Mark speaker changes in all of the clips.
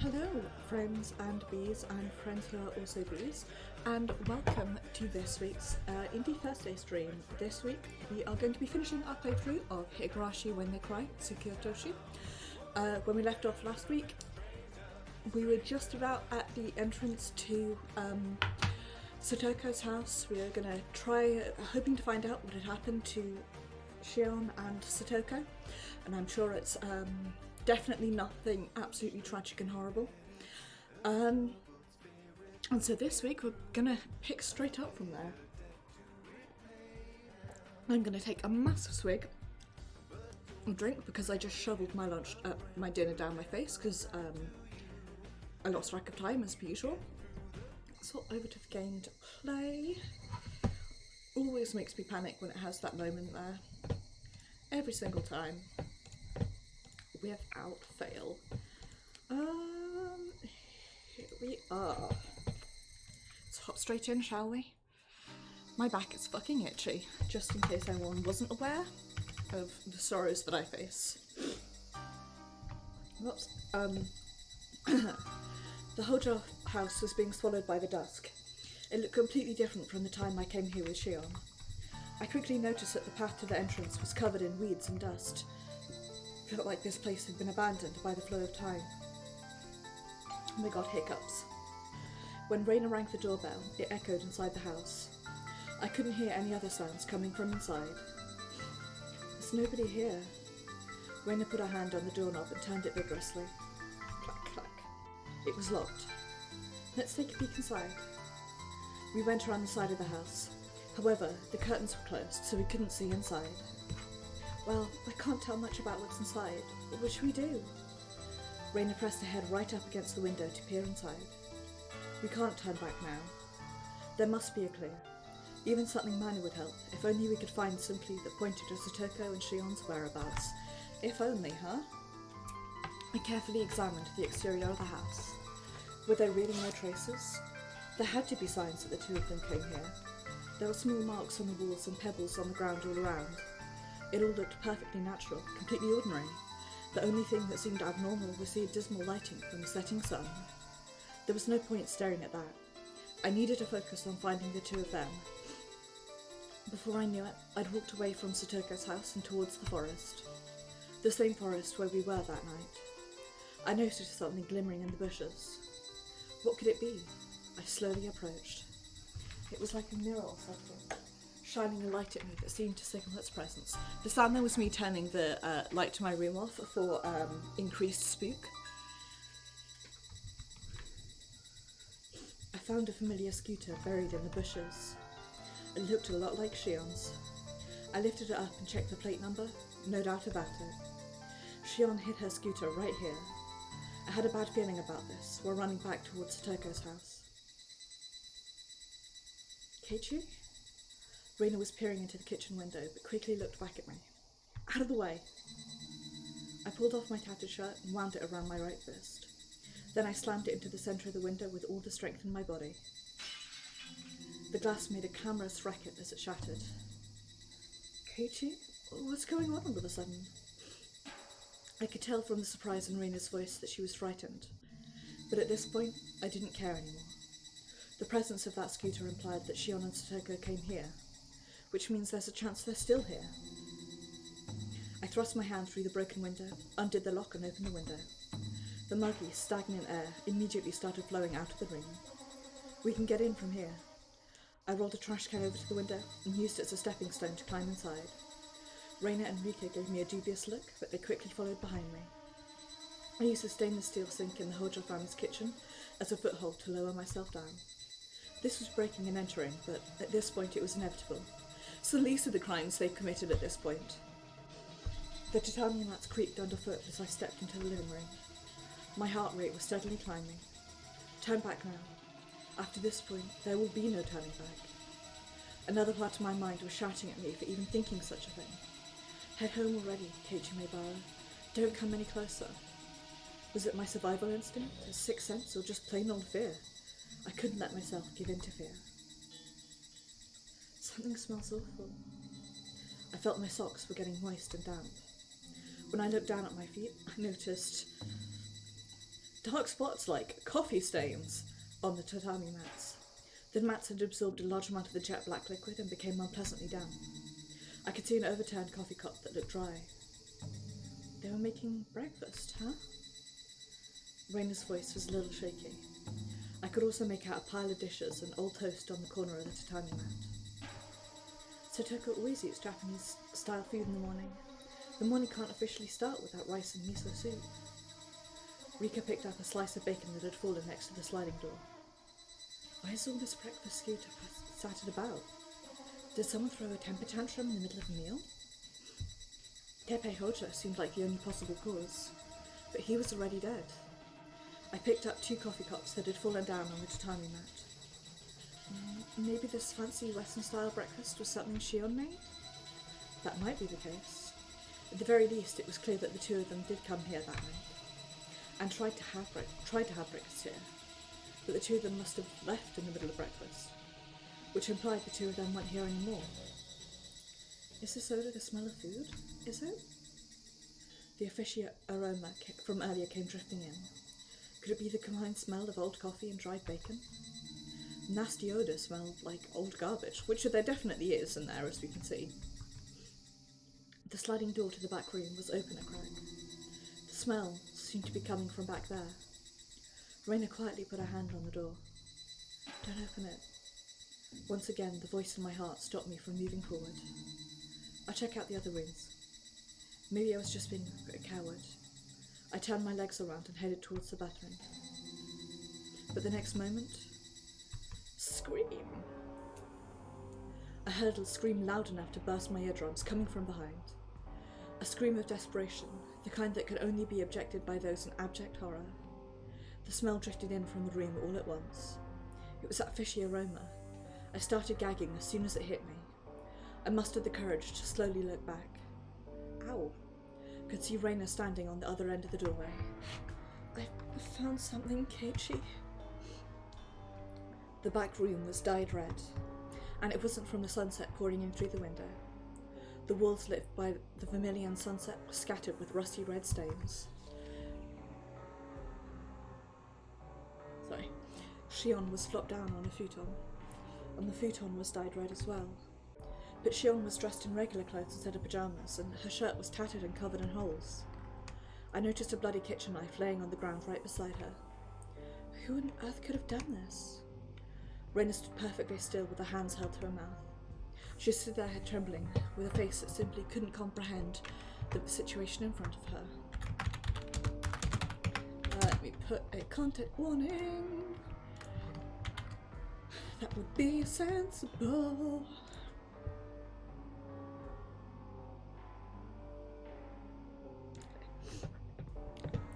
Speaker 1: Hello, friends and bees, and friends who are also bees, and welcome to this week's Indie Thursday stream. This week we are going to be finishing our playthrough of Higurashi When They Cry, Tsukiotoshi. When we left off last week, we were just about at the entrance to Satoko's house. We are going to try, hoping to find out what had happened to Shion and Satoko, and I'm sure it's definitely nothing absolutely tragic and horrible. And so this week we're gonna pick straight up from there. I'm gonna take a massive swig of drink because I just shoveled my dinner down my face because I lost track of time as per usual. So over to the game to play. Always makes me panic when it has that moment there. Every single time. Without fail. Here we are. Let's hop straight in, shall we? My back is fucking itchy, just in case anyone wasn't aware of the sorrows that I face. Whoops. The Hojo house was being swallowed by the dusk. It looked completely different from the time I came here with Shion. I quickly noticed that the path to the entrance was covered in weeds and dust. Felt like this place had been abandoned by the flow of time. And I got hiccups. When Raina rang the doorbell, it echoed inside the house. I couldn't hear any other sounds coming from inside. There's nobody here. Raina put her hand on the doorknob and turned it vigorously. Clack, clack. It was locked. Let's take a peek inside. We went around the side of the house. However, the curtains were closed, so we couldn't see inside. Well, I can't tell much about what's inside. What should we do? Raina pressed her head right up against the window to peer inside. We can't turn back now. There must be a clue. Even something minor would help, if only we could find some clue that pointed to Satoko and Shion's whereabouts. If only, huh? I carefully examined the exterior of the house. Were there really no traces? There had to be signs that the two of them came here. There were small marks on the walls and pebbles on the ground all around. It all looked perfectly natural, completely ordinary. The only thing that seemed abnormal was the dismal lighting from the setting sun. There was no point staring at that. I needed to focus on finding the two of them. Before I knew it, I'd walked away from Satoko's house and towards the forest. The same forest where we were that night. I noticed something glimmering in the bushes. What could it be? I slowly approached. It was like a mirror or something, shining a light at me that seemed to signal its presence. The sound there was me turning the light to my room off for increased spook. I found a familiar scooter buried in the bushes. It looked a lot like Shion's. I lifted it up and checked the plate number. No doubt about it. Shion hid her scooter right here. I had a bad feeling about this while running back towards Satoko's house. Keiichi? Raina was peering into the kitchen window, but quickly looked back at me. Out of the way! I pulled off my tattered shirt and wound it around my right wrist. Then I slammed it into the centre of the window with all the strength in my body. The glass made a clamorous racket as it shattered. Keiichi? What's going on all of a sudden? I could tell from the surprise in Raina's voice that she was frightened, but at this point, I didn't care anymore. The presence of that scooter implied that Shion and Satoko came here, which means there's a chance they're still here. I thrust my hand through the broken window, undid the lock and opened the window. The muggy, stagnant air immediately started flowing out of the room. We can get in from here. I rolled a trash can over to the window and used it as a stepping stone to climb inside. Raina and Rika gave me a dubious look, but they quickly followed behind me. I used the stainless steel sink in the Hojo family's kitchen as a foothold to lower myself down. This was breaking and entering, but at this point it was inevitable. It's the least of the crimes they've committed at this point. The tatami mats creaked underfoot as I stepped into the living room. My heart rate was steadily climbing. Turn back now. After this point, there will be no turning back. Another part of my mind was shouting at me for even thinking such a thing. Head home already, Keiichi Maebara. Don't come any closer. Was it my survival instinct, a sixth sense, or just plain old fear? I couldn't let myself give in to fear. Something smells awful. I felt my socks were getting moist and damp. When I looked down at my feet, I noticed dark spots like coffee stains on the tatami mats. The mats had absorbed a large amount of the jet black liquid and became unpleasantly damp. I could see an overturned coffee cup that looked dry. They were making breakfast, huh? Raina's voice was a little shaky. I could also make out a pile of dishes and old toast on the corner of the tatami mat. Satoko always eats Japanese-style food in the morning. The morning can't officially start without rice and miso soup. Rika picked up a slice of bacon that had fallen next to the sliding door. Why is all this breakfast food scattered about? Did someone throw a temper tantrum in the middle of a meal? Tepe Hoja seemed like the only possible cause, but he was already dead. I picked up 2 coffee cups that had fallen down on the tatami mat. Maybe this fancy Western-style breakfast was something Shion made? That might be the case. At the very least, it was clear that the 2 of them did come here that night, and tried to have breakfast here, but the 2 of them must have left in the middle of breakfast, which implied the 2 of them weren't here anymore. Is this odor the smell of food? Is it? The official aroma from earlier came drifting in. Could it be the combined smell of old coffee and dried bacon? Nasty odour smelled like old garbage, which there definitely is in there, as we can see. The sliding door to the back room was open a crack. The smell seemed to be coming from back there. Raina quietly put her hand on the door. Don't open it. Once again, the voice in my heart stopped me from moving forward. I'll check out the other rooms. Maybe I was just being a coward. I turned my legs around and headed towards the bathroom. But the next moment... Scream! I heard a scream loud enough to burst my eardrums, coming from behind. A scream of desperation, the kind that could only be objected by those in abject horror. The smell drifted in from the room all at once. It was that fishy aroma. I started gagging as soon as it hit me. I mustered the courage to slowly look back. Ow! Could see Raina standing on the other end of the doorway. I found something, Keiichi. The back room was dyed red, and it wasn't from the sunset pouring in through the window. The walls lit by the vermilion sunset were scattered with rusty red stains. Shion was flopped down on a futon, and the futon was dyed red as well. But Shion was dressed in regular clothes instead of pyjamas, and her shirt was tattered and covered in holes. I noticed a bloody kitchen knife laying on the ground right beside her. Who on earth could have done this? Raina stood perfectly still with her hands held to her mouth. She stood there trembling, with a face that simply couldn't comprehend the situation in front of her. Let me put a content warning. That would be sensible.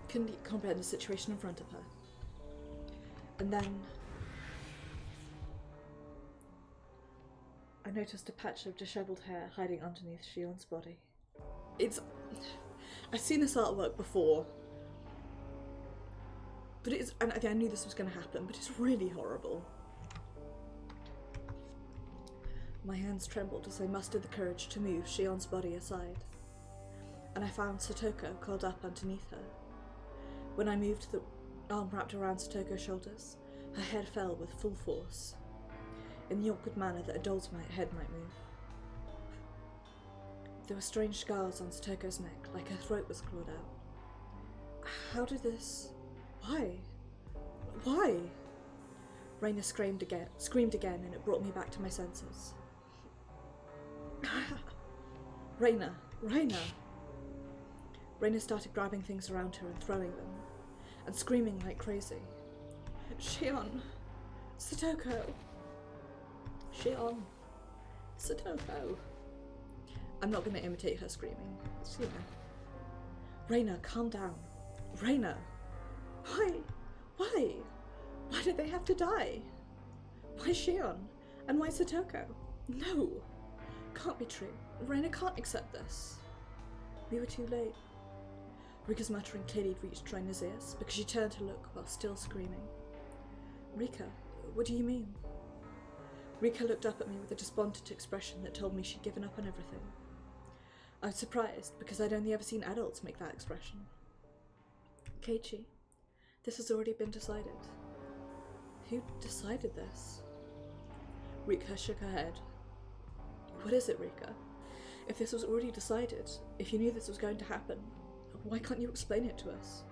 Speaker 1: Couldn't comprehend the situation in front of her. And then I noticed a patch of disheveled hair hiding underneath Shion's body. I've seen this artwork before, but and I knew this was going to happen, but it's really horrible. My hands trembled as I mustered the courage to move Shion's body aside, and I found Satoko curled up underneath her. When I moved the arm wrapped around Satoko's shoulders, her head fell with full force, in the awkward manner that a doll's head might move. There were strange scars on Satoko's neck, like her throat was clawed out. How did this... Why? Why? Raina screamed again, and it brought me back to my senses. Raina! Raina started grabbing things around her and throwing them, and screaming like crazy. Shion! Satoko! Shion! Satoko! I'm not going to imitate her screaming. It's, Raina, calm down. Raina! Why? Why did they have to die? Why Shion? And why Satoko? No! Can't be true. Raina can't accept this. We were too late. Rika's muttering clearly reached Raina's ears because she turned to look while still screaming. Rika, what do you mean? Rika looked up at me with a despondent expression that told me she'd given up on everything. I was surprised because I'd only ever seen adults make that expression. Keiichi, This has already been decided. Who decided this? Rika shook her head. What is it, Rika? If this was already decided, if you knew this was going to happen, why can't you explain it to us?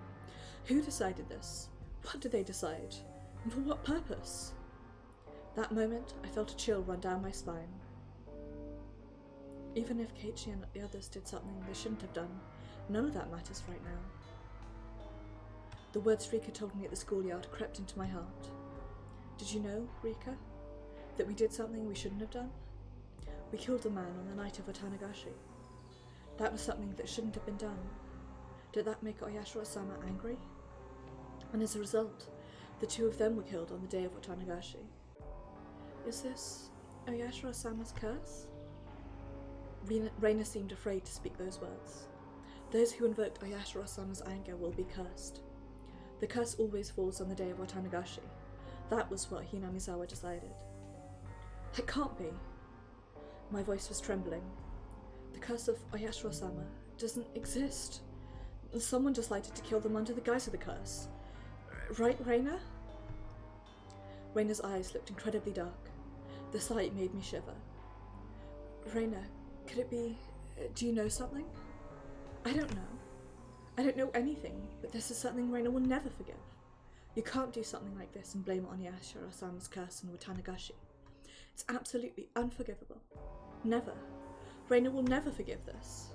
Speaker 1: Who decided this? What did they decide? And for what purpose? That moment, I felt a chill run down my spine. Even if Keiichi and the others did something they shouldn't have done, none of that matters right now. The words Rika told me at the schoolyard crept into my heart. Did you know, Rika, that we did something we shouldn't have done? We killed a man on the night of Otanagashi. That was something that shouldn't have been done. Did that make Oyashiro-sama angry? And as a result, the two of them were killed on the day of Otanagashi. Is this Oyashiro-sama's curse? Reina seemed afraid to speak those words. Those who invoked Oyashiro-sama's anger will be cursed. The curse always falls on the day of Otanagashi. That was what Hinamizawa decided. It can't be. My voice was trembling. The curse of Oyashiro-sama doesn't exist. Someone decided to kill them under the guise of the curse. Right, Reina? Reina's eyes looked incredibly dark. The sight made me shiver. Reina, could it be... do you know something? I don't know. I don't know anything, but this is something Reina will never forgive. You can't do something like this and blame it on Yashiro-sama's curse on Watanagashi. It's absolutely unforgivable. Never. Reina will never forgive this.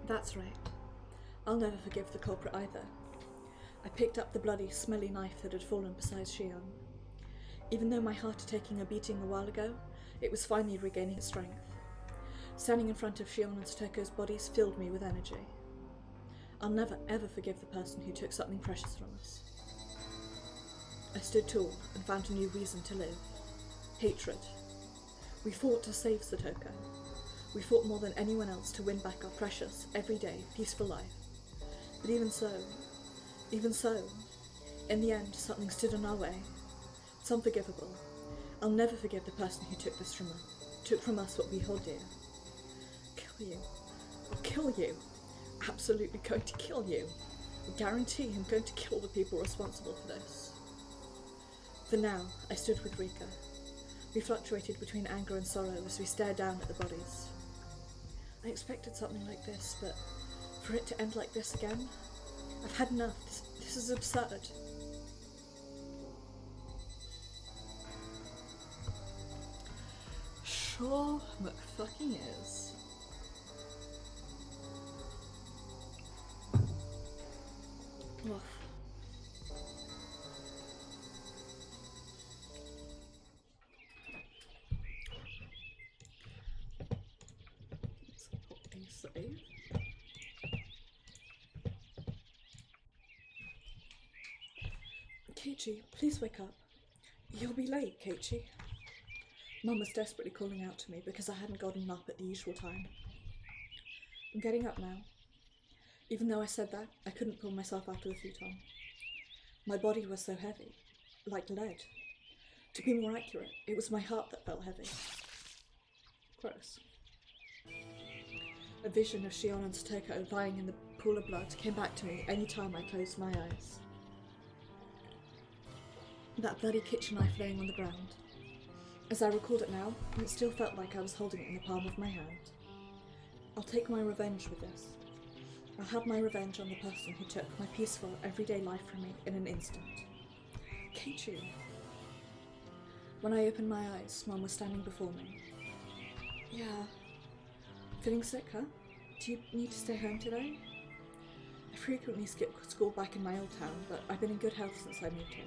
Speaker 1: That's right. I'll never forgive the culprit either. I picked up the bloody, smelly knife that had fallen beside Shion. Even though my heart had taken a beating a while ago, it was finally regaining its strength. Standing in front of Shion and Sateko's bodies filled me with energy. I'll never ever forgive the person who took something precious from us. I stood tall and found a new reason to live. Hatred. We fought to save Satoko. We fought more than anyone else to win back our precious, everyday, peaceful life. But even so, in the end, something stood in our way. It's unforgivable. I'll never forgive the person who took this from us, took from us what we hold dear. Kill you. I'll kill you. Absolutely going to kill you. I guarantee I'm going to kill the people responsible for this. For now, I stood with Rika. We fluctuated between anger and sorrow as we stared down at the bodies. I expected something like this, but for it to end like this again? I've had enough. This is absurd. Sure fucking is. Oof. Save. Keiichi, please wake up. You'll be late, Keiichi. Mum was desperately calling out to me because I hadn't gotten up at the usual time. I'm getting up now. Even though I said that, I couldn't pull myself out of the futon. My body was so heavy, like lead. To be more accurate, it was my heart that felt heavy. Gross. A vision of Shion and Satoko lying in the pool of blood came back to me any time I closed my eyes. That bloody kitchen knife laying on the ground. As I recalled it now, it still felt like I was holding it in the palm of my hand. I'll take my revenge with this. I'll have my revenge on the person who took my peaceful, everyday life from me in an instant. Keiichi. When I opened my eyes, Mum was standing before me. Yeah. Feeling sick, huh? Do you need to stay home today? I frequently skip school back in my old town, but I've been in good health since I moved here.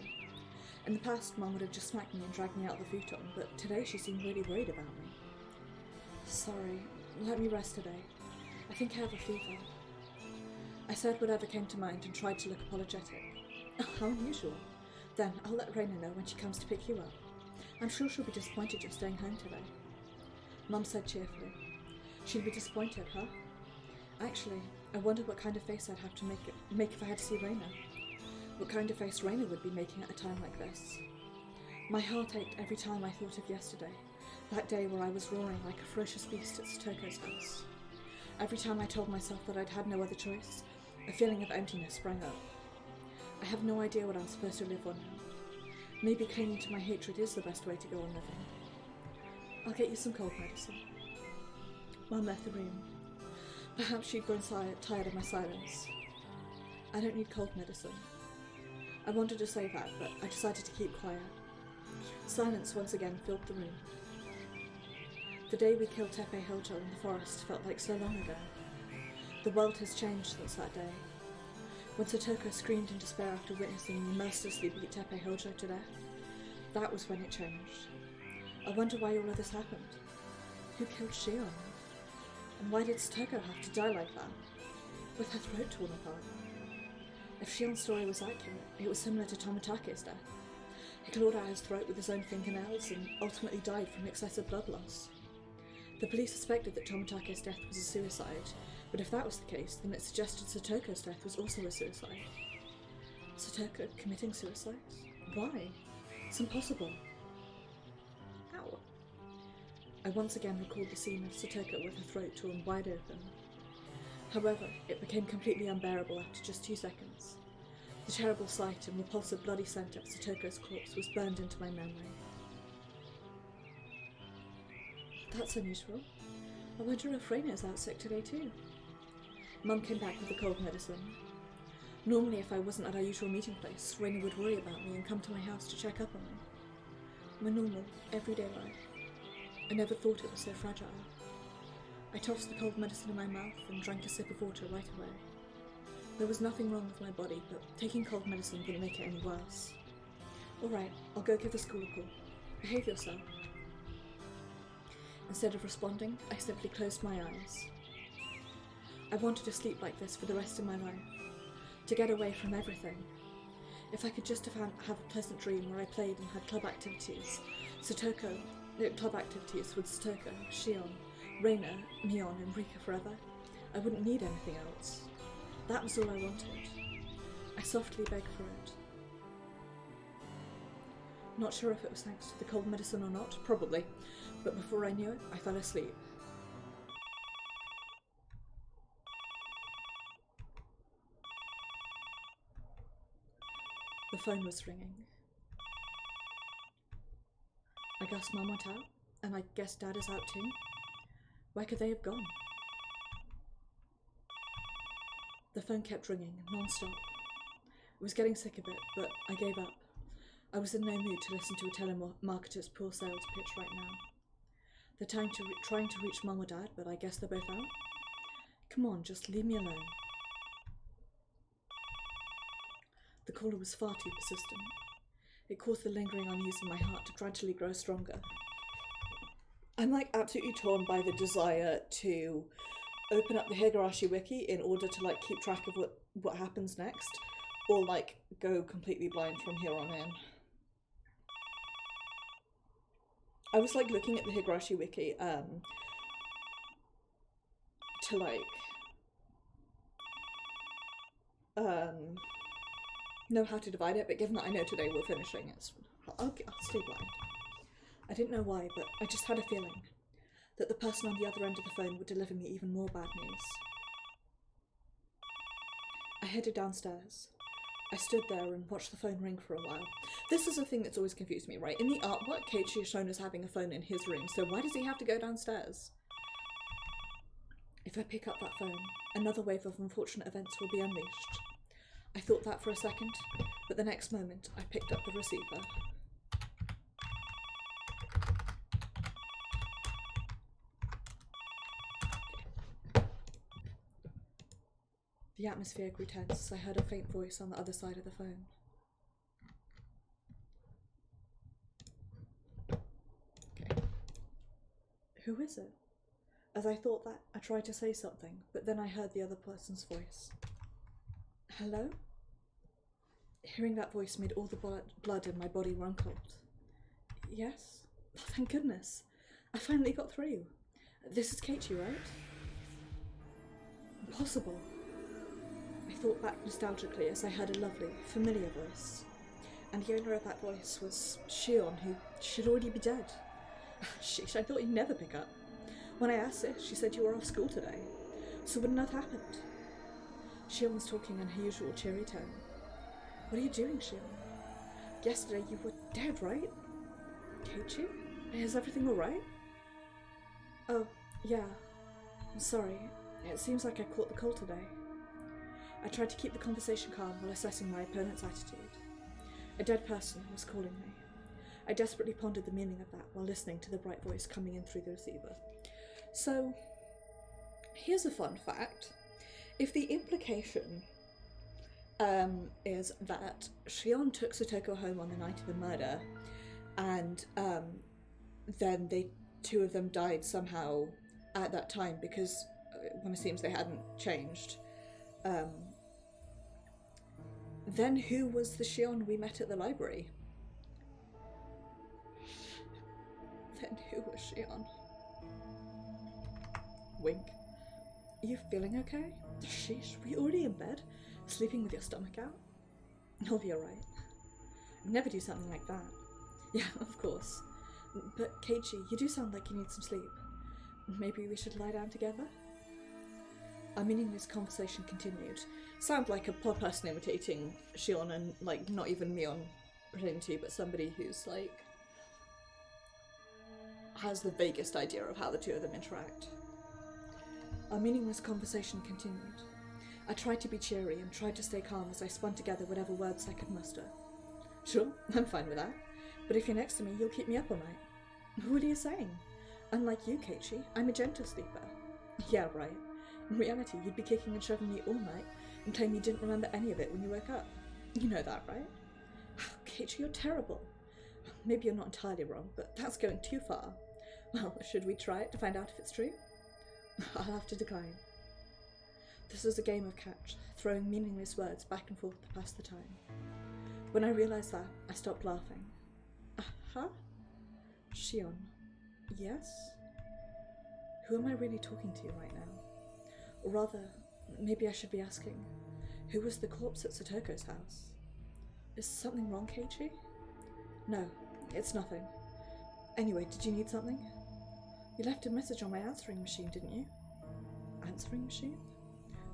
Speaker 1: In the past, Mum would have just smacked me and dragged me out of the futon, but today she seemed really worried about me. Sorry, let me rest today. I think I have a fever. I said whatever came to mind and tried to look apologetic. How unusual. Then I'll let Reina know when she comes to pick you up. I'm sure she'll be disappointed you're staying home today. Mum said cheerfully. She'd be disappointed, huh? Actually, I wonder what kind of face I'd have to make if I had to see Reina. What kind of face Reina would be making at a time like this. My heart ached every time I thought of yesterday, that day where I was roaring like a ferocious beast at Satoko's house. Every time I told myself that I'd had no other choice, a feeling of emptiness sprang up. I have no idea what I'm supposed to live on now. Maybe clinging to my hatred is the best way to go on living. I'll get you some cold medicine. Malmethorine. Perhaps she'd grown tired of my silence. I don't need cold medicine. I wanted to say that, but I decided to keep quiet. Silence once again filled the room. The day we killed Tepe Hojo in the forest felt like so long ago. The world has changed since that day. When Satoko screamed in despair after witnessing me mercilessly beat Tepe Hojo to death, that was when it changed. I wonder why all of this happened. Who killed Shion? And why did Satoko have to die like that, with her throat torn apart? If Shion's story was accurate, it was similar to Tomatake's death. He clawed out his throat with his own fingernails and ultimately died from excessive blood loss. The police suspected that Tomatake's death was a suicide, but if that was the case, then it suggested Satoko's death was also a suicide. Satoko committing suicide? Why? It's impossible. Ow. I once again recalled the scene of Satoko with her throat torn wide open. However, it became completely unbearable after just 2 seconds. The terrible sight and repulsive bloody scent of Satoko's corpse was burned into my memory. That's unusual. I wonder if Reina's out sick today too. Mum came back with the cold medicine. Normally, if I wasn't at our usual meeting place, Reina would worry about me and come to my house to check up on me. My normal, everyday life. I never thought it was so fragile. I tossed the cold medicine in my mouth and drank a sip of water right away. There was nothing wrong with my body, but taking cold medicine wouldn't make it any worse. Alright, I'll go give the school a call. Behave yourself. Instead of responding, I simply closed my eyes. I wanted to sleep like this for the rest of my life, to get away from everything. If I could just have a pleasant dream where I played and had club activities with Satoko, Shion, Reina, Mion, and Rika forever, I wouldn't need anything else. That was all I wanted. I softly begged for it. Not sure if it was thanks to the cold medicine or not, probably, but before I knew it, I fell asleep. The phone was ringing. I guess Mum went out, and I guess Dad is out too. Where could they have gone? The phone kept ringing, non-stop. I was getting sick of it, but I gave up. I was in no mood to listen to a telemarketer's poor sales pitch right now. They're trying to reach Mum or Dad, but I guess they're both out. Come on, just leave me alone. The caller was far too persistent. It caused the lingering unease in my heart to gradually grow stronger. I'm absolutely torn by the desire to open up the Higurashi wiki in order to keep track of what happens next, or go completely blind from here on in. I was looking at the Higurashi wiki to know how to divide it, but given that I know today we're finishing it, I'll stay blind. I didn't know why, but I just had a feeling that the person on the other end of the phone would deliver me even more bad news. I headed downstairs. I stood there and watched the phone ring for a while. This is a thing that's always confused me, right? In the artwork, Keiichi is shown as having a phone in his room, so why does he have to go downstairs? If I pick up that phone, another wave of unfortunate events will be unleashed. I thought that for a second, but the next moment I picked up the receiver. The atmosphere grew tense as I heard a faint voice on the other side of the phone. Okay. Who is it? As I thought that, I tried to say something, but then I heard the other person's voice. Hello? Hearing that voice made all the blood in my body run cold. Yes? Oh, thank goodness. I finally got through. This is Keiichi, right? Impossible. I thought back nostalgically as I heard a lovely, familiar voice. And the owner of that voice was Shion, who should already be dead. Sheesh, I thought you'd never pick up. When I asked her, she said you were off school today. So wouldn't that have happened? Shion was talking in her usual cheery tone. What are you doing, Shion? Yesterday you were dead, right? Keiichi? Is everything alright? Oh, yeah. I'm sorry. It seems like I caught the cold today. I tried to keep the conversation calm while assessing my opponent's attitude. A dead person was calling me. I desperately pondered the meaning of that while listening to the bright voice coming in through the receiver. So, here's a fun fact. If the implication is that Shion took Satoko home on the night of the murder, and then two of them died somehow at that time because one assumes they hadn't changed, then who was the Shion we met at the library? Then who was Shion? Wink. Are you feeling okay? Sheesh, were you already in bed? Sleeping with your stomach out? I'll be alright. I'd never do something like that. Yeah, of course. But Keiichi, you do sound like you need some sleep. Maybe we should lie down together? Our meaningless conversation continued. Sound like a poor person imitating Shion, and like not even Mion pretending to, but somebody who's like has the vaguest idea of how the two of them interact. Our meaningless conversation continued. I tried to be cheery and tried to stay calm as I spun together whatever words I could muster. Sure, I'm fine with that. But if you're next to me, you'll keep me up all night. What are you saying? Unlike you, Keiichi, I'm a gentle sleeper. Yeah, right. In reality, you'd be kicking and shoving me all night and claim you didn't remember any of it when you woke up. You know that, right? Keiichi, you're terrible. Maybe you're not entirely wrong, but that's going too far. Well, should we try it to find out if it's true? I'll have to decline. This is a game of catch, throwing meaningless words back and forth to pass the time. When I realised that, I stopped laughing. Huh? Shion. Yes? Who am I really talking to right now? Or rather, maybe I should be asking, who was the corpse at Satoko's house? Is something wrong, Keiichi? No, it's nothing. Anyway, did you need something? You left a message on my answering machine, didn't you? Answering machine?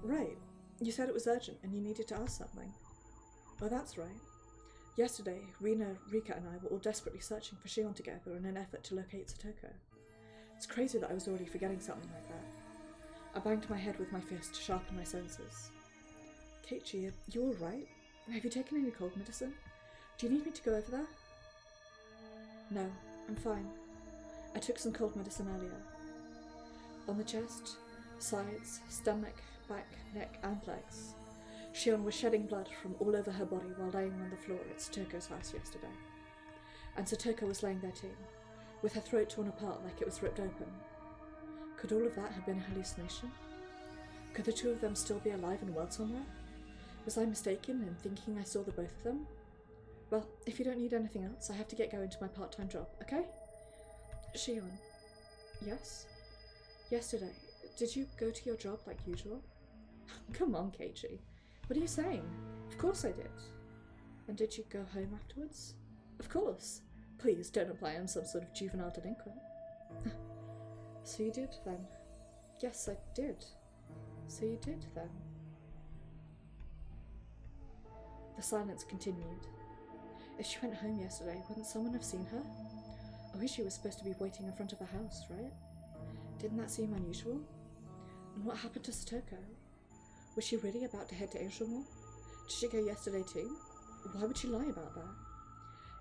Speaker 1: Right. You said it was urgent and you needed to ask something. Oh, that's right. Yesterday, Rina, Rika and I were all desperately searching for Shion together in an effort to locate Satoko. It's crazy that I was already forgetting something like that. I banged my head with my fist to sharpen my senses. Keiichi, are you alright? Have you taken any cold medicine? Do you need me to go over there? No, I'm fine. I took some cold medicine earlier. On the chest, sides, stomach, back, neck and legs, Shion was shedding blood from all over her body while laying on the floor at Satoko's house yesterday. And Satoko was laying there too, with her throat torn apart like it was ripped open. Could all of that have been a hallucination? Could the two of them still be alive and well somewhere? Was I mistaken in thinking I saw the both of them? Well, if you don't need anything else, I have to get going to my part-time job, okay? Shion. Yes? Yesterday, did you go to your job like usual? Come on, Keiichi. What are you saying? Of course I did. And did you go home afterwards? Of course. Please don't imply I'm some sort of juvenile delinquent. So you did, then? Yes, I did. So you did, then? The silence continued. If she went home yesterday, wouldn't someone have seen her? Oh, she was supposed to be waiting in front of her house, right? Didn't that seem unusual? And what happened to Satoko? Was she really about to head to Aoshimo? Did she go yesterday too? Why would she lie about that?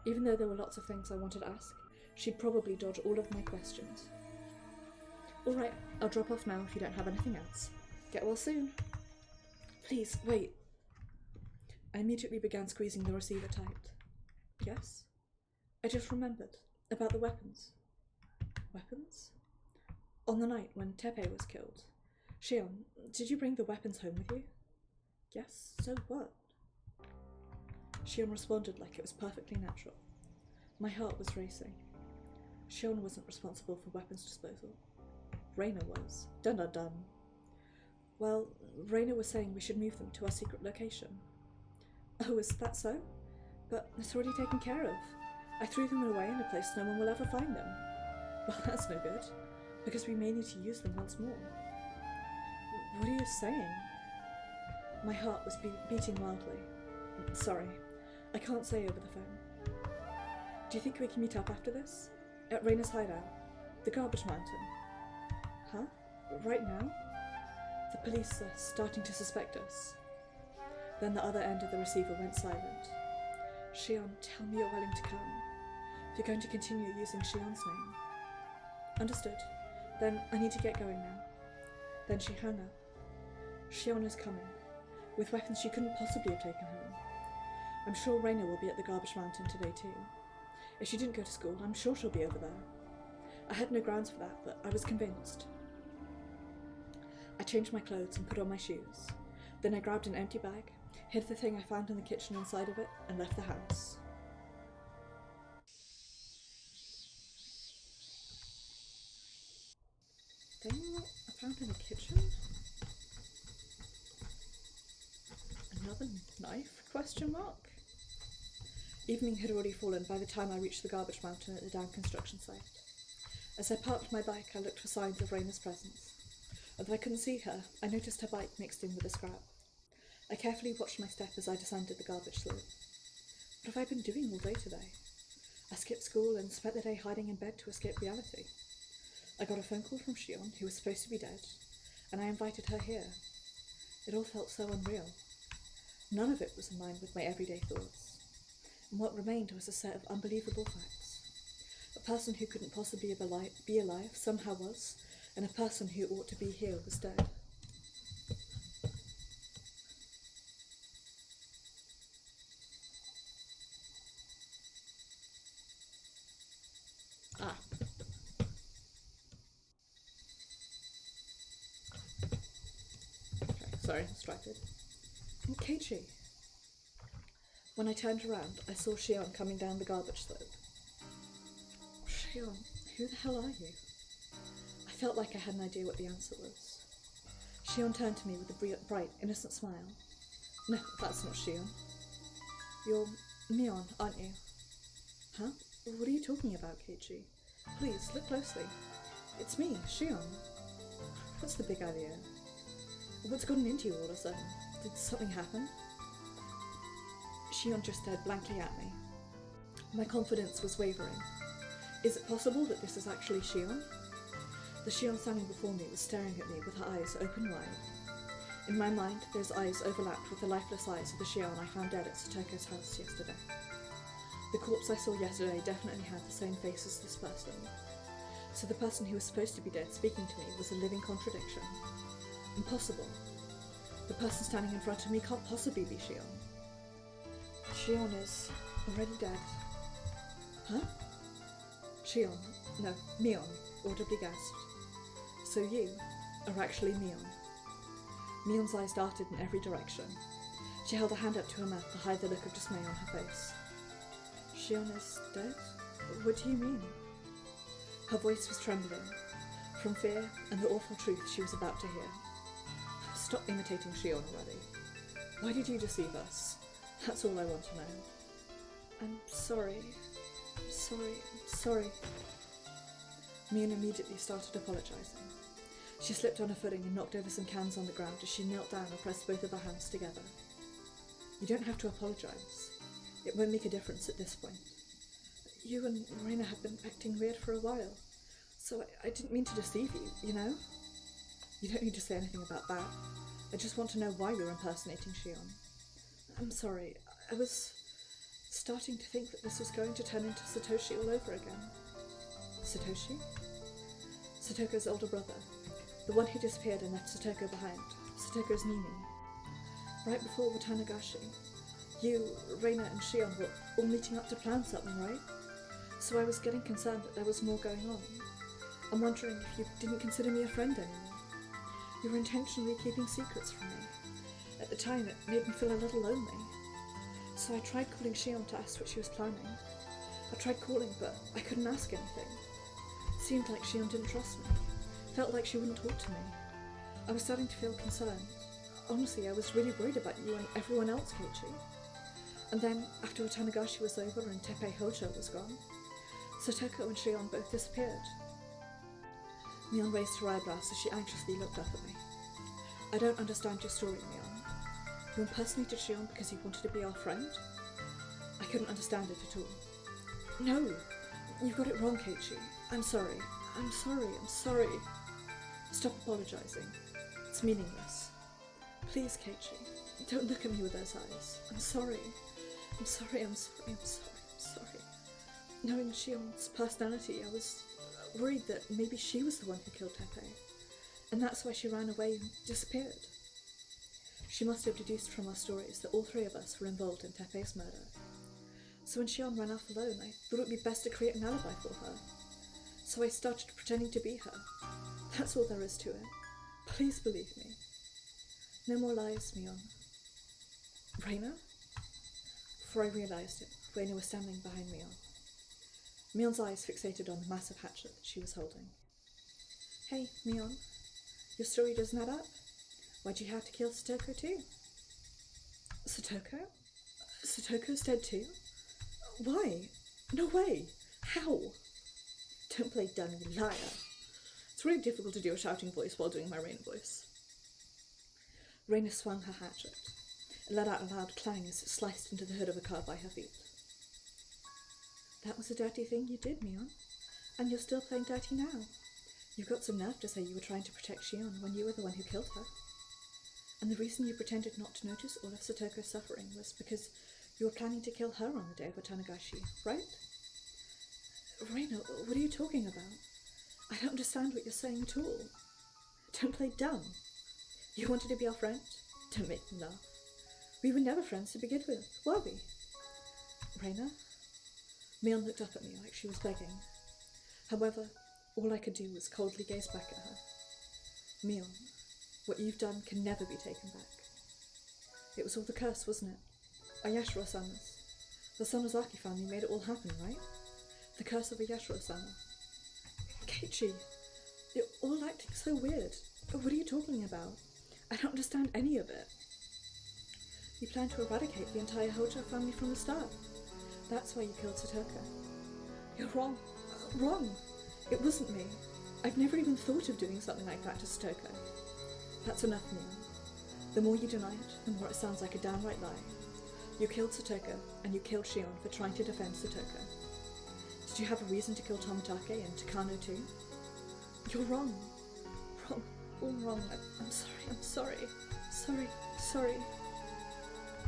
Speaker 1: Even though there were lots of things I wanted to ask, she'd probably dodge all of my questions. Alright, I'll drop off now if you don't have anything else. Get well soon. Please, wait. I immediately began squeezing the receiver tight. Yes? I just remembered. About the weapons. Weapons? On the night when Teppei was killed. Shion, did you bring the weapons home with you? Yes, so what? Shion responded like it was perfectly natural. My heart was racing. Shion wasn't responsible for weapons disposal. Reina was. Dun dun dun. Well, Reina was saying we should move them to our secret location. Oh, is that so? But it's already taken care of. I threw them away in a place no one will ever find them. Well, that's no good, because we may need to use them once more. What are you saying? My heart was beating wildly. Sorry, I can't say over the phone. Do you think we can meet up after this? At Raina's hideout? The garbage mountain? Huh? Right now? The police are starting to suspect us. Then the other end of the receiver went silent. Shion, tell me you're willing to come. You're going to continue using Shion's name. Understood. Then I need to get going now. Then she hung up. Shion is coming, with weapons she couldn't possibly have taken home. I'm sure Reina will be at the garbage mountain today too. If she didn't go to school, I'm sure she'll be over there. I had no grounds for that, but I was convinced. I changed my clothes and put on my shoes. Then I grabbed an empty bag, hid the thing I found in the kitchen inside of it, and left the house. Thing I found in the kitchen? Another knife? Question mark? Evening had already fallen by the time I reached the garbage mountain at the down construction site. As I parked my bike, I looked for signs of Raina's presence. Although I couldn't see her, I noticed her bike mixed in with the scrap. I carefully watched my step as I descended the garbage slope. What have I been doing all day today? I skipped school and spent the day hiding in bed to escape reality. I got a phone call from Shion, who was supposed to be dead, and I invited her here. It all felt so unreal. None of it was in line with my everyday thoughts. And what remained was a set of unbelievable facts. A person who couldn't possibly be alive somehow was, and a person who ought to be here was dead. Sorry, distracted. Keiichi. When I turned around, I saw Shion coming down the garbage slope. Shion, who the hell are you? I felt like I had an idea what the answer was. Shion turned to me with a bright, innocent smile. No, that's not Shion. You're Mion, aren't you? Huh? What are you talking about, Keiichi? Please, look closely. It's me, Shion. What's the big idea? What's gotten into you all of a sudden? Did something happen? Shion just stared blankly at me. My confidence was wavering. Is it possible that this is actually Shion? The Shion standing before me was staring at me with her eyes open wide. In my mind, those eyes overlapped with the lifeless eyes of the Shion I found dead at Satoko's house yesterday. The corpse I saw yesterday definitely had the same face as this person. So the person who was supposed to be dead speaking to me was a living contradiction. Impossible. The person standing in front of me can't possibly be Shion. Shion is already dead. Huh? Shion, no, Mion, audibly gasped. So you are actually Mion. Mion's eyes darted in every direction. She held a hand up to her mouth to hide the look of dismay on her face. Shion is dead? What do you mean? Her voice was trembling, from fear and the awful truth she was about to hear. Stop imitating Shion already. Why did you deceive us? That's all I want to know. I'm sorry. Sorry. Mion immediately started apologizing. She slipped on her footing and knocked over some cans on the ground as she knelt down and pressed both of her hands together. You don't have to apologize. It won't make a difference at this point. You and Reina have been acting weird for a while, so I didn't mean to deceive you, you know? You don't need to say anything about that. I just want to know why you're impersonating Shion. I'm sorry, I was starting to think that this was going to turn into Satoshi all over again. Satoshi? Satoko's older brother. The one who disappeared and left Satoko behind. Satoko's Nini. Right before Watanagashi, you, Reina, and Shion were all meeting up to plan something, right? So I was getting concerned that there was more going on. I'm wondering if you didn't consider me a friend anymore. You were intentionally keeping secrets from me. At the time, it made me feel a little lonely. So I tried calling Shion to ask what she was planning. I tried calling, but I couldn't ask anything. It seemed like Shion didn't trust me. Felt like she wouldn't talk to me. I was starting to feel concerned. Honestly, I was really worried about you and everyone else, Keiichi. And then, after Watanagashi was over and Teppei Hojo was gone, Satoko and Shion both disappeared. Mion raised her eyebrows as she anxiously looked up at me. I don't understand your story, Mion. You impersonated Shion because you wanted to be our friend? couldn't understand it at all. No, you've got it wrong, Keiichi. I'm sorry. I'm sorry. Stop apologising. It's meaningless. Please, Keiichi, don't look at me with those eyes. I'm sorry. Knowing Shion's personality, I was worried that maybe she was the one who killed Teppei, and that's why she ran away and disappeared. She must have deduced from our stories that all three of us were involved in Teppei's murder. So when Shion ran off alone, I thought it would be best to create an alibi for her. So I started pretending to be her. That's all there is to it. Please believe me. No more lies, Mion. Reina? Before I realised it, Reina was standing behind Mion. Mion's eyes fixated on the massive hatchet that she was holding. Hey, Mion. Your story doesn't add up. Why'd you have to kill Satoko too? Satoko? Satoko's dead too? Why? No way! How? Don't play dumb, you liar. It's really difficult to do a shouting voice while doing my Reina voice. Reina swung her hatchet. It let out a loud clang as it sliced into the hood of a car by her feet. That was a dirty thing you did, Mion. And you're still playing dirty now. You've got some nerve to say you were trying to protect Shion when you were the one who killed her. And the reason you pretended not to notice all of Satoko's suffering was because you were planning to kill her on the day of Otanagashi, right? Reina, what are you talking about? I don't understand what you're saying at all. Don't play dumb. You wanted to be our friend? Don't make me laugh. We were never friends to begin with, were we? Reina? Mion looked up at me like she was begging. However, all I could do was coldly gaze back at her. Mion, what you've done can never be taken back. It was all the curse, wasn't it? Ayashiro-sama's. The Sonozaki family made it all happen, right? The curse of Ayashiro-sama. Keiichi, you're all acting so weird. What are you talking about? I don't understand any of it. You planned to eradicate the entire Hojo family from the start. That's why you killed Satoko. You're wrong. Wrong! It wasn't me. I've never even thought of doing something like that to Satoko. That's enough, Mion. The more you deny it, the more it sounds like a downright lie. You killed Satoko, and you killed Shion for trying to defend Satoko. Did you have a reason to kill Tomitake and Takano too? You're wrong. Wrong. All wrong. I'm sorry.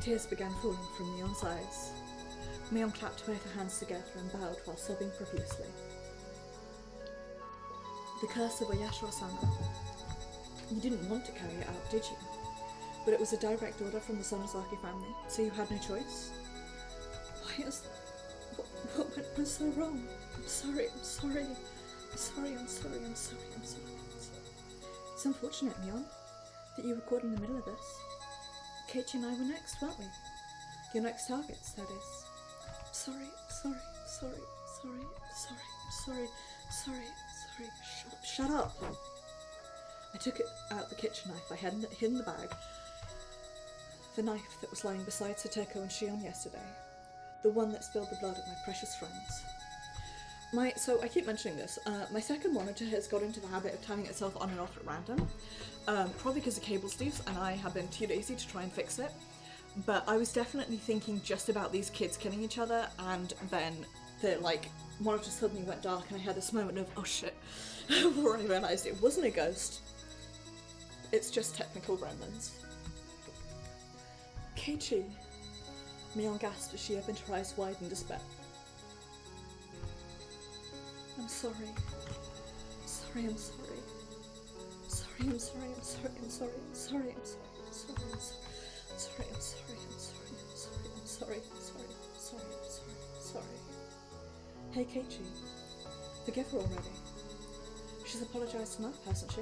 Speaker 1: Tears began falling from Mion's eyes. Mion clapped both her hands together and bowed while sobbing profusely. The curse of Ayashiro-sama. You didn't want to carry it out, did you? But it was a direct order from the Sonozaki family, so you had no choice? Why is... What went so wrong? I'm sorry. It's unfortunate, Mion, that you were caught in the middle of this. Keiichi and I were next, weren't we? Your next targets, that is. Sorry. Shut up. I took out the kitchen knife I had hid in the bag. The knife that was lying beside Satoko and Shion yesterday. The one that spilled the blood of my precious friends. So I keep mentioning this. My second monitor has got into the habit of turning itself on and off at random. Probably because the cable's loose and I have been too lazy to try and fix it. But I was definitely thinking just about these kids killing each other, and then the monitor suddenly went dark and I had this moment of, oh shit, before I realised it wasn't a ghost. It's just technical gremlins. Keiichi, Mion gasped as she opened her eyes wide in despair. I'm sorry. Hey Keiichi, forgive her already. She's apologised enough, hasn't she?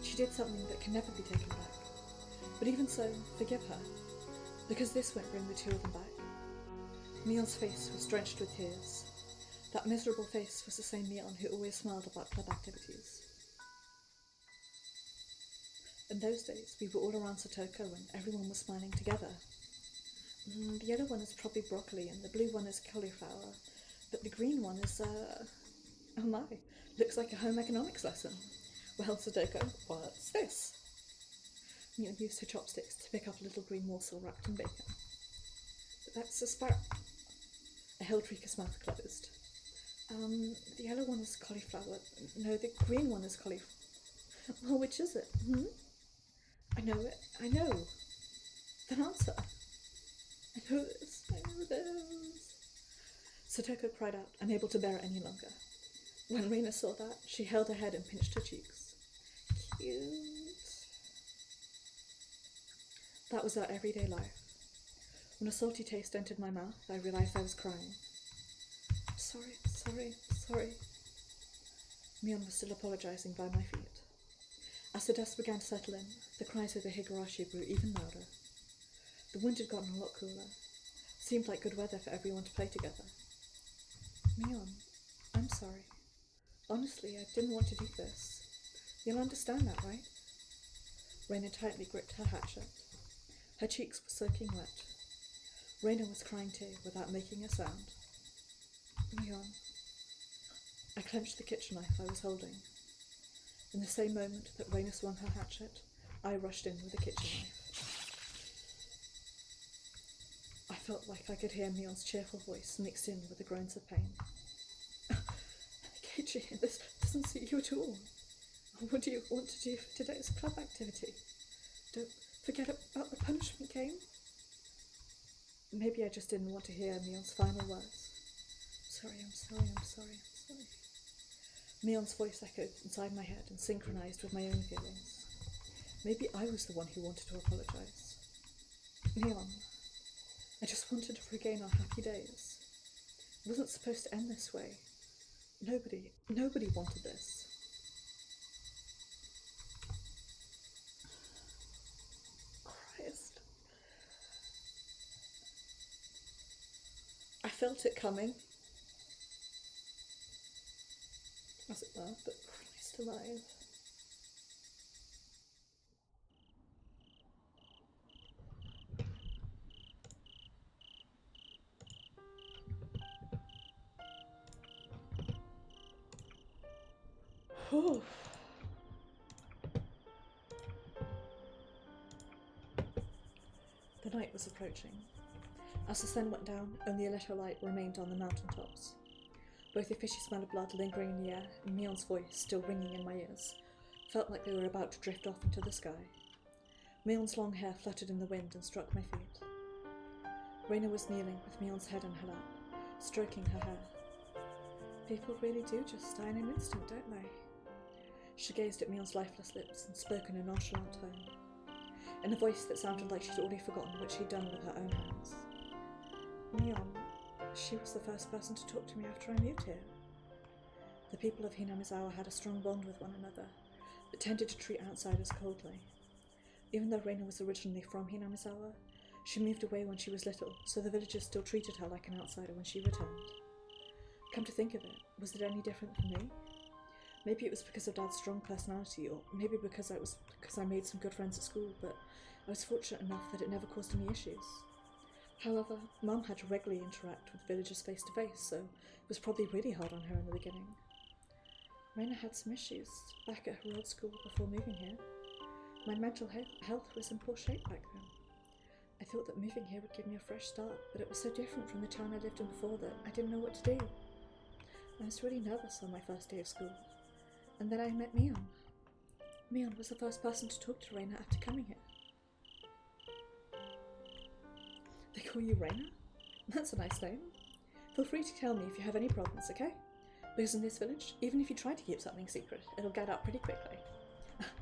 Speaker 1: She did something that can never be taken back. But even so, forgive her, because this won't bring the two of them back. Mion's face was drenched with tears. That miserable face was the same Mion who always smiled about club activities. In those days, we were all around Satoko and everyone was smiling together. The yellow one is probably broccoli and the blue one is cauliflower, but the green one is, oh my, looks like a home economics lesson. Well, Satoko, what's this? Mion used her chopsticks to pick up a little green morsel wrapped in bacon. But that's a I held Rika's mouth closed. The yellow one is cauliflower. No, the green one is cauliflower. Well, which is it? I know it. I know. Then answer. I know this. I know this. Satoko cried out, unable to bear it any longer. When Reina saw that, she held her head and pinched her cheeks. Cute. That was our everyday life. When a salty taste entered my mouth, I realised I was crying. Sorry. Mion was still apologising by my feet. As the dust began to settle in, the cries of the Higurashi grew even louder. The wind had gotten a lot cooler. Seemed like good weather for everyone to play together. Mion, I'm sorry. Honestly, I didn't want to do this. You'll understand that, right? Reina tightly gripped her hatchet. Her cheeks were soaking wet. Reina was crying too, without making a sound. Mion. I clenched the kitchen knife I was holding. In the same moment that Reina swung her hatchet, I rushed in with the kitchen knife. I felt like I could hear Mion's cheerful voice mixed in with the groans of pain. Keiichi, this doesn't suit you at all. What do you want to do for today's club activity? Don't forget about the punishment game? Maybe I just didn't want to hear Mion's final words. I'm sorry. Mion's voice echoed inside my head and synchronized with my own feelings. Maybe I was the one who wanted to apologize. Mion, I just wanted to regain our happy days. It wasn't supposed to end this way. Nobody wanted this. Christ. I felt it coming. As it were, but Christ alive. Whew. The night was approaching. As the sun went down, only a little light remained on the mountaintops. Both the fishy smell of blood lingering in the air and Mion's voice still ringing in my ears felt like they were about to drift off into the sky. Mion's long hair fluttered in the wind and struck my feet. Reina was kneeling with Mion's head in her lap, stroking her hair. People really do just die in an instant, don't they? She gazed at Mion's lifeless lips and spoke in a nonchalant tone, in a voice that sounded like she'd already forgotten what she'd done with her own hands. Mion, she was the first person to talk to me after I moved here. The people of Hinamizawa had a strong bond with one another, but tended to treat outsiders coldly. Even though Reina was originally from Hinamizawa, she moved away when she was little, so the villagers still treated her like an outsider when she returned. Come to think of it, was it any different for me? Maybe it was because of Dad's strong personality, or maybe because I made some good friends at school, but I was fortunate enough that it never caused any issues. However, Mum had to regularly interact with villagers face to face, so it was probably really hard on her in the beginning. Reina had some issues back at her old school before moving here. My mental health was in poor shape back then. I thought that moving here would give me a fresh start, but it was so different from the town I lived in before that I didn't know what to do. I was really nervous on my first day of school. And then I met Mion. Mion was the first person to talk to Reina after coming here. They call you Reina? That's a nice name. Feel free to tell me if you have any problems, okay? Because in this village, even if you try to keep something secret, it'll get out pretty quickly.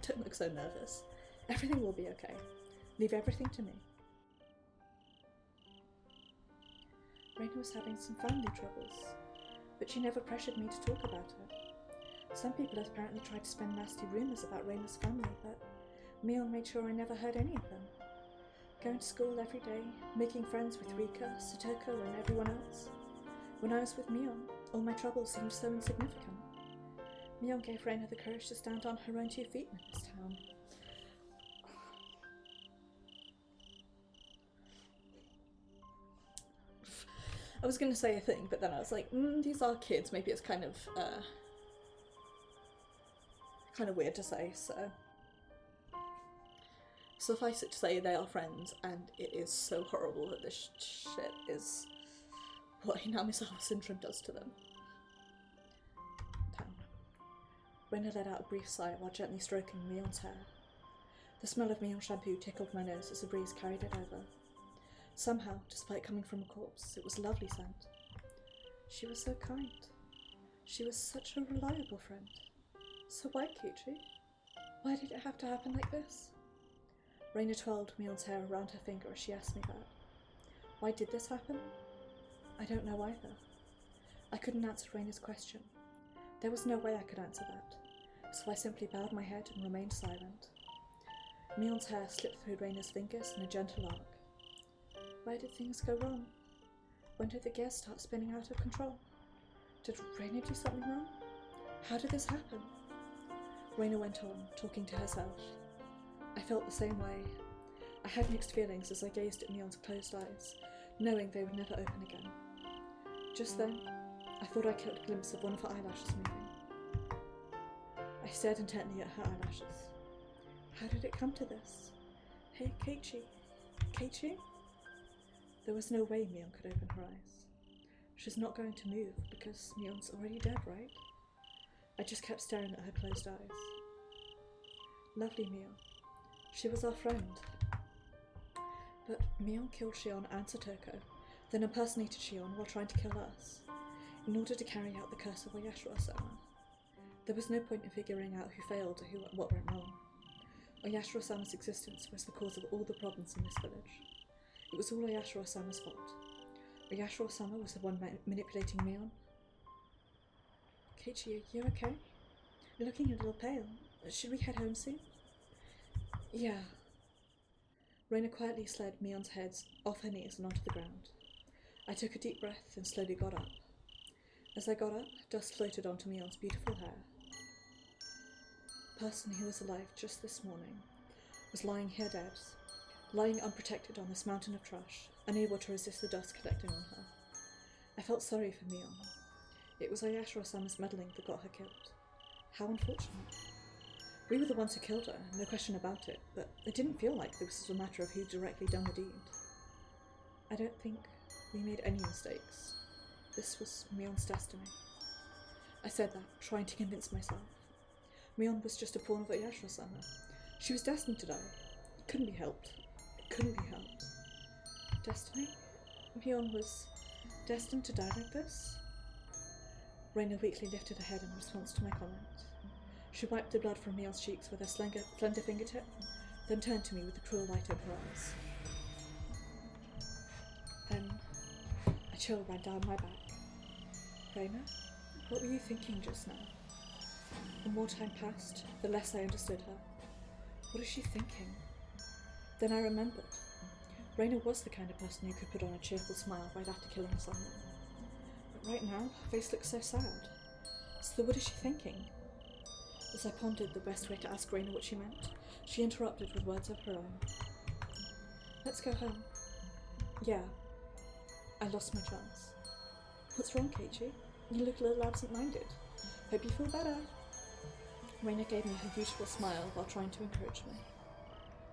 Speaker 1: Don't look so nervous. Everything will be okay. Leave everything to me. Reina was having some family troubles, but she never pressured me to talk about it. Some people have apparently tried to spin nasty rumours about Reina's family, but Mion made sure I never heard any of them. Going to school every day, making friends with Rika, Satoko, and everyone else. When I was with Mion, all my troubles seemed so insignificant. Mion gave Reina the courage to stand on her own 2 feet in this town. I was going to say a thing, but then I was like, these are kids, maybe it's kind of weird to say, so suffice it to say they are friends, and it is so horrible that this shit is what Hinamisawa syndrome does to them. 10. Raina let out a brief sigh while gently stroking Mion's hair. The smell of Mion shampoo tickled my nose as the breeze carried it over. Somehow, despite coming from a corpse, it was a lovely scent. She was so kind. She was such a reliable friend. So why, Kichi? Why did it have to happen like this? Raina twirled Mion's hair around her finger as she asked me that. Why did this happen? I don't know either. I couldn't answer Raina's question. There was no way I could answer that, so I simply bowed my head and remained silent. Mion's hair slipped through Raina's fingers in a gentle arc. Where did things go wrong? When did the gears start spinning out of control? Did Raina do something wrong? How did this happen? Raina went on, talking to herself. I felt the same way. I had mixed feelings as I gazed at Mion's closed eyes, knowing they would never open again. Just then, I thought I caught a glimpse of one of her eyelashes moving. I stared intently at her eyelashes. How did it come to this? Hey, Keiichi. Keiichi? There was no way Mion could open her eyes. She's not going to move because Mion's already dead, right? I just kept staring at her closed eyes. Lovely Mion. She was our friend. But Mion killed Shion and Satoko, then impersonated Shion while trying to kill us, in order to carry out the curse of Oyashiro-sama. There was no point in figuring out who failed or what went wrong. Oyashiro-sama's existence was the cause of all the problems in this village. It was all Oyashiro-sama's fault. Oyashiro-sama was the one manipulating Mion. Keiichi, are you okay? You're looking a little pale. Should we head home soon? Yeah. Raina quietly slid Mion's head off her knees and onto the ground. I took a deep breath and slowly got up. As I got up, dust floated onto Mion's beautiful hair. The person who was alive just this morning was lying here dead, lying unprotected on this mountain of trash, unable to resist the dust collecting on her. I felt sorry for Mion. It was Oyashiro-sama's meddling that got her killed. How unfortunate. We were the ones who killed her, no question about it, but it didn't feel like this was a matter of who directly done the deed. I don't think we made any mistakes. This was Mion's destiny. I said that, trying to convince myself. Mion was just a pawn of Oyashiro-sama. She was destined to die. It couldn't be helped. It couldn't be helped. Destiny? Mion was destined to die like this? Raina weakly lifted her head in response to my comment. She wiped the blood from Mion's cheeks with her slender fingertip, then turned to me with the cruel light in her eyes. Then a chill ran down my back. Raina, what were you thinking just now? The more time passed, the less I understood her. What is she thinking? Then I remembered. Raina was the kind of person who could put on a cheerful smile right after killing someone. But right now, her face looks so sad. So what is she thinking? As I pondered the best way to ask Raina what she meant, she interrupted with words of her own. Let's go home. Yeah. I lost my chance. What's wrong, Keiichi? You look a little absent-minded. Hope you feel better. Raina gave me her usual smile while trying to encourage me.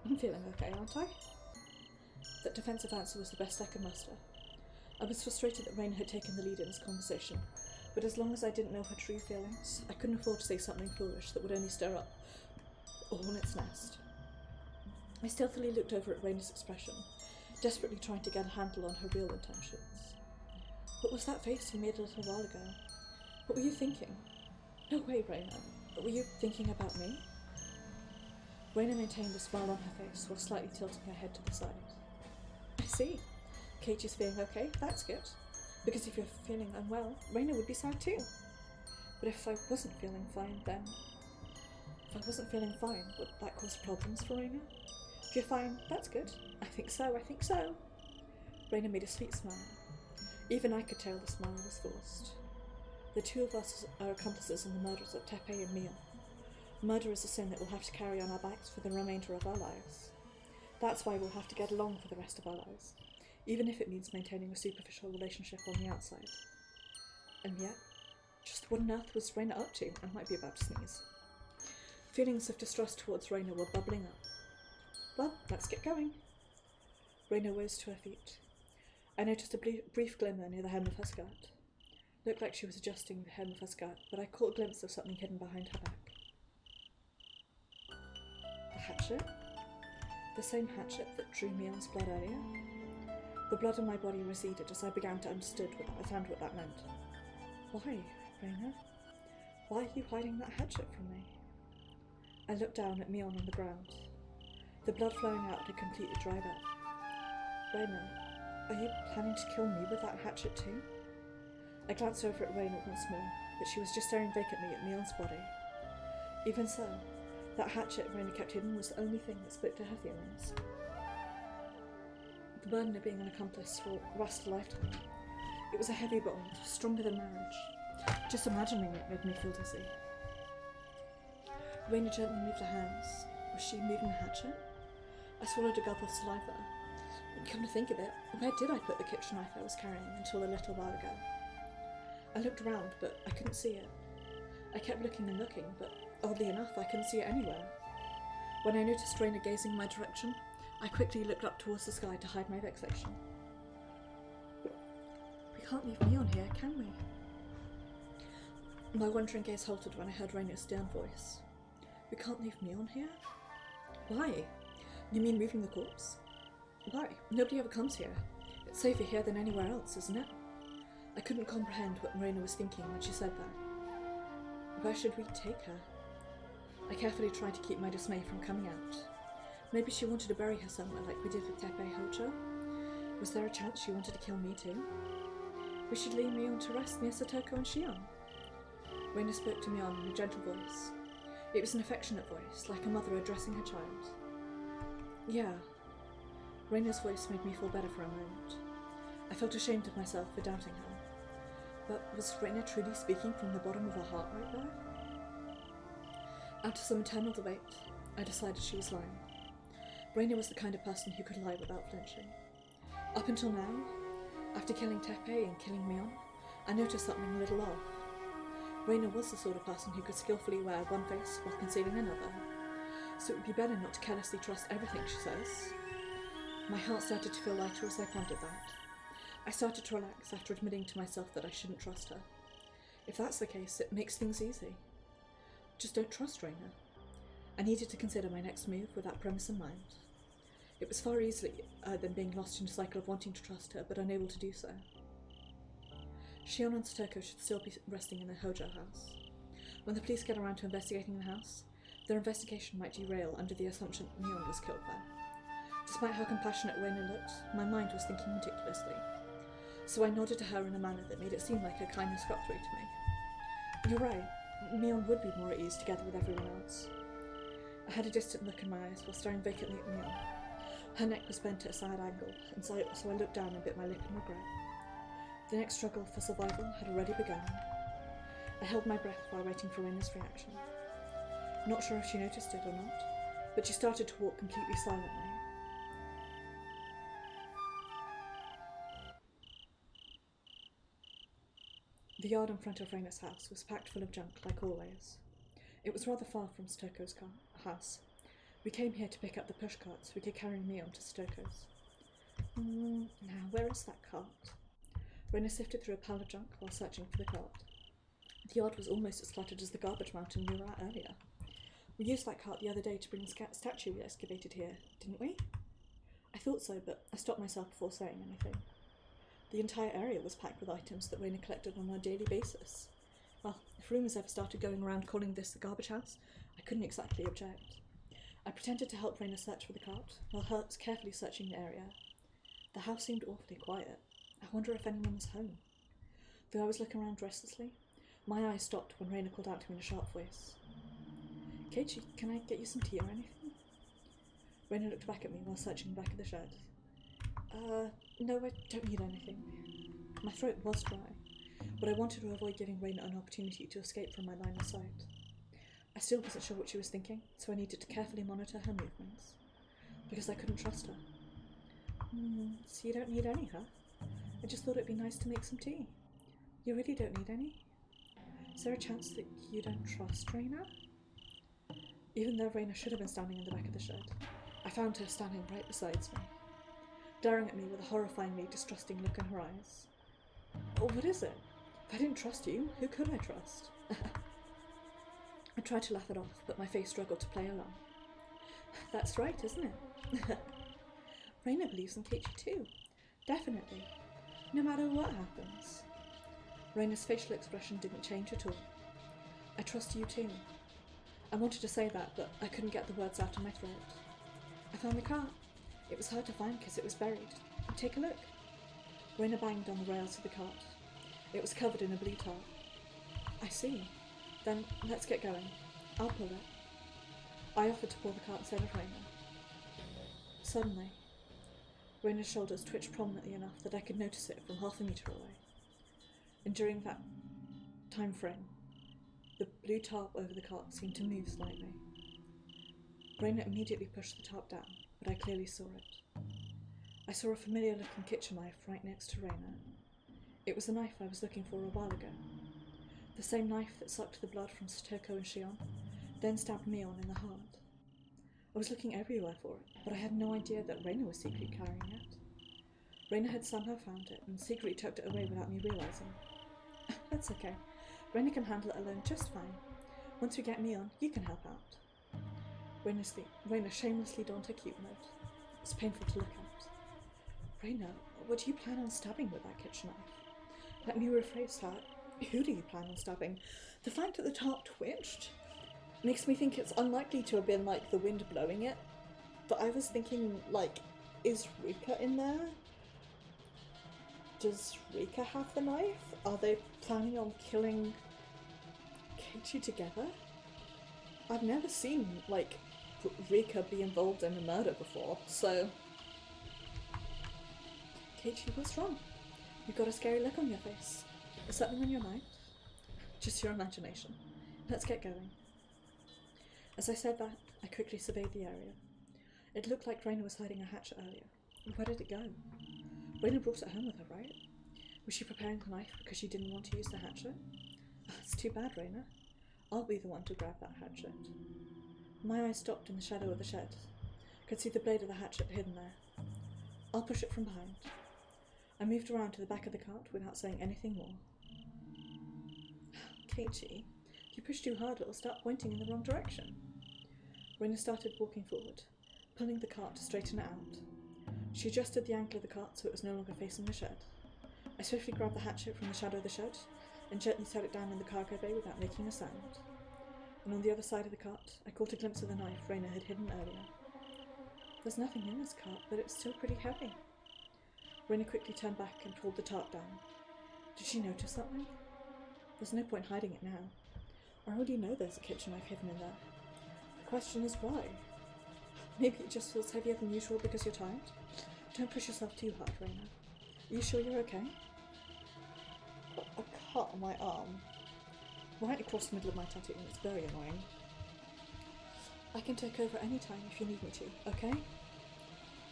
Speaker 1: I'm feeling okay, aren't I? That defensive answer was the best I could muster. I was frustrated that Raina had taken the lead in this conversation, but as long as I didn't know her true feelings, I couldn't afford to say something foolish that would only stir up a hornet's nest. I stealthily looked over at Raina's expression, desperately trying to get a handle on her real intentions. What was that face you made a little while ago? What were you thinking? No way, Raina. Were you thinking about me? Raina maintained a smile on her face while slightly tilting her head to the side. I see. Keiichi's feeling okay, that's good. Because if you're feeling unwell, Raina would be sad too. But if I wasn't feeling fine, then... If I wasn't feeling fine, would that cause problems for Raina? If you're fine, that's good. I think so. Raina made a sweet smile. Even I could tell the smile was forced. The two of us are accomplices in the murders of Teppei and Mion. Murder is a sin that we'll have to carry on our backs for the remainder of our lives. That's why we'll have to get along for the rest of our lives, even if it means maintaining a superficial relationship on the outside. And yet, just what on earth was Raina up to? I might be about to sneeze. Feelings of distrust towards Raina were bubbling up. Well, let's get going. Raina rose to her feet. I noticed a brief glimmer near the hem of her skirt. Looked like she was adjusting the hem of her skirt, but I caught a glimpse of something hidden behind her back. The hatchet? The same hatchet that drew Mion's blood earlier? The blood in my body receded as I began to understand what that meant. Why, Raina? Why are you hiding that hatchet from me? I looked down at Mion on the ground. The blood flowing out had completely dried up. Raina, are you planning to kill me with that hatchet too? I glanced over at Raina once more, but she was just staring vacantly at Mion's body. Even so, that hatchet Raina kept hidden was the only thing that spoke to her feelings. The burden of being an accomplice lasted a lifetime. It was a heavy bond, stronger than marriage. Just imagining it made me feel dizzy. Raina gently moved her hands. Was she moving the hatchet? I swallowed a gulp of saliva. Come to think of it, where did I put the kitchen knife I was carrying until a little while ago? I looked around, but I couldn't see it. I kept looking and looking, but oddly enough, I couldn't see it anywhere. When I noticed Raina gazing in my direction, I quickly looked up towards the sky to hide my vexation. We can't leave Mion here, can we? My wandering gaze halted when I heard Raina's stern voice. We can't leave Mion here? Why? You mean moving the corpse? Why? Nobody ever comes here. It's safer here than anywhere else, isn't it? I couldn't comprehend what Raina was thinking when she said that. Where should we take her? I carefully tried to keep my dismay from coming out. Maybe she wanted to bury her somewhere like we did with Teppei Hojo? Was there a chance she wanted to kill me too? We should leave Mion to rest near Satoko and Shion. Raina spoke to Mion in a gentle voice. It was an affectionate voice, like a mother addressing her child. Yeah. Raina's voice made me feel better for a moment. I felt ashamed of myself for doubting her. But was Raina truly speaking from the bottom of her heart right there? After some internal debate, I decided she was lying. Raina was the kind of person who could lie without flinching. Up until now, after killing Teppei and killing Mion, I noticed something a little off. Raina was the sort of person who could skillfully wear one face while concealing another, so it would be better not to carelessly trust everything she says. My heart started to feel lighter as I pondered that. I started to relax after admitting to myself that I shouldn't trust her. If that's the case, it makes things easy. Just don't trust Raina. I needed to consider my next move with that premise in mind. It was far easier than being lost in a cycle of wanting to trust her, but unable to do so. Shion and Satoko should still be resting in their Hojo house. When the police get around to investigating the house, their investigation might derail under the assumption that Mion was killed there. Despite how compassionate Raina looked, my mind was thinking ridiculously. So I nodded to her in a manner that made it seem like her kindness got through to me. You're right, Mion would be more at ease together with everyone else. I had a distant look in my eyes while staring vacantly at Mion. Her neck was bent at a sad angle, and so I looked down and bit my lip in regret. The next struggle for survival had already begun. I held my breath while waiting for Raina's reaction. Not sure if she noticed it or not, but she started to walk completely silently. The yard in front of Raina's house was packed full of junk, like always. It was rather far from Stoko's house. We came here to pick up the pushcart so we could carry Mion to Stoko's. Now, where is that cart? Raina sifted through a pile of junk while searching for the cart. The yard was almost as cluttered as the garbage mountain we were at earlier. We used that cart the other day to bring the statue we excavated here, didn't we? I thought so, but I stopped myself before saying anything. The entire area was packed with items that Raina collected on a daily basis. Well, if rumours ever started going around calling this the garbage house, I couldn't exactly object. I pretended to help Raina search for the cart, while her carefully searching the area. The house seemed awfully quiet. I wonder if anyone was home. Though I was looking around restlessly, my eyes stopped when Raina called out to me in a sharp voice. Keiichi, can I get you some tea or anything? Raina looked back at me while searching the back of the shed. No, I don't need anything. My throat was dry, but I wanted to avoid giving Raina an opportunity to escape from my line of sight. I still wasn't sure what she was thinking, so I needed to carefully monitor her movements, because I couldn't trust her. So you don't need any, huh? I just thought it'd be nice to make some tea. You really don't need any? Is there a chance that you don't trust Raina? Even though Raina should have been standing in the back of the shed, I found her standing right beside me. staring at me with a horrifyingly distrusting look in her eyes. Oh, what is it? If I didn't trust you, who could I trust? I tried to laugh it off, but my face struggled to play along. That's right, isn't it? Reina believes in Keiichi too. Definitely. No matter what happens. Reina's facial expression didn't change at all. I trust you too. I wanted to say that, but I couldn't get the words out of my throat. I found the cart. It was hard to find because it was buried. Take a look. Reina banged on the rails of the cart. It was covered in a blue tarp. I see. Then let's get going. I'll pull it. I offered to pull the cart instead of Reina. Suddenly, Reina's shoulders twitched prominently enough that I could notice it from half a metre away. And during that time frame, the blue tarp over the cart seemed to move slightly. Reina immediately pushed the tarp down, but I clearly saw it. I saw a familiar-looking kitchen knife right next to Reina. It was the knife I was looking for a while ago. The same knife that sucked the blood from Satoko and Shion, then stabbed Mion in the heart. I was looking everywhere for it, but I had no idea that Reina was secretly carrying it. Reina had somehow found it and secretly tucked it away without me realising. That's okay. Reina can handle it alone just fine. Once we get Mion, you can help out. Reina shamelessly donned her cute mode. It was painful to look at. Reina, what do you plan on stabbing with that kitchen knife? Let me rephrase that. Who do you plan on stabbing? The fact that the tarp twitched makes me think it's unlikely to have been, like, the wind blowing it. But I was thinking, like, is Rika in there? Does Rika have the knife? Are they planning on killing Keiichi together? I've never seen, like, Rika be involved in a murder before, so... Keiichi, what's wrong? You've got a scary look on your face. Is something on your mind? Just your imagination. Let's get going. As I said that, I quickly surveyed the area. It looked like Reina was hiding a hatchet earlier. Where did it go? Reina brought it home with her, right? Was she preparing the knife because she didn't want to use the hatchet? It's too bad, Reina. I'll be the one to grab that hatchet. My eyes stopped in the shadow of the shed. Could see the blade of the hatchet hidden there. I'll push it from behind. I moved around to the back of the cart without saying anything more. Keiichi, if you push too hard it'll start pointing in the wrong direction. Reina started walking forward, pulling the cart to straighten it out. She adjusted the angle of the cart so it was no longer facing the shed. I swiftly grabbed the hatchet from the shadow of the shed and gently set it down in the cargo bay without making a sound. And on the other side of the cart, I caught a glimpse of the knife Reina had hidden earlier. There's nothing in this cart, but it's still pretty heavy. Reina quickly turned back and pulled the tarp down. Did she notice something? There's no point hiding it now. I already know there's a kitchen knife hidden in there. The question is why? Maybe it just feels heavier than usual because you're tired? Don't push yourself too hard, Reina. Are you sure you're okay? Got a cut on my arm. Right across the middle of my tattoo, and it's very annoying. I can take over any time if you need me to, okay?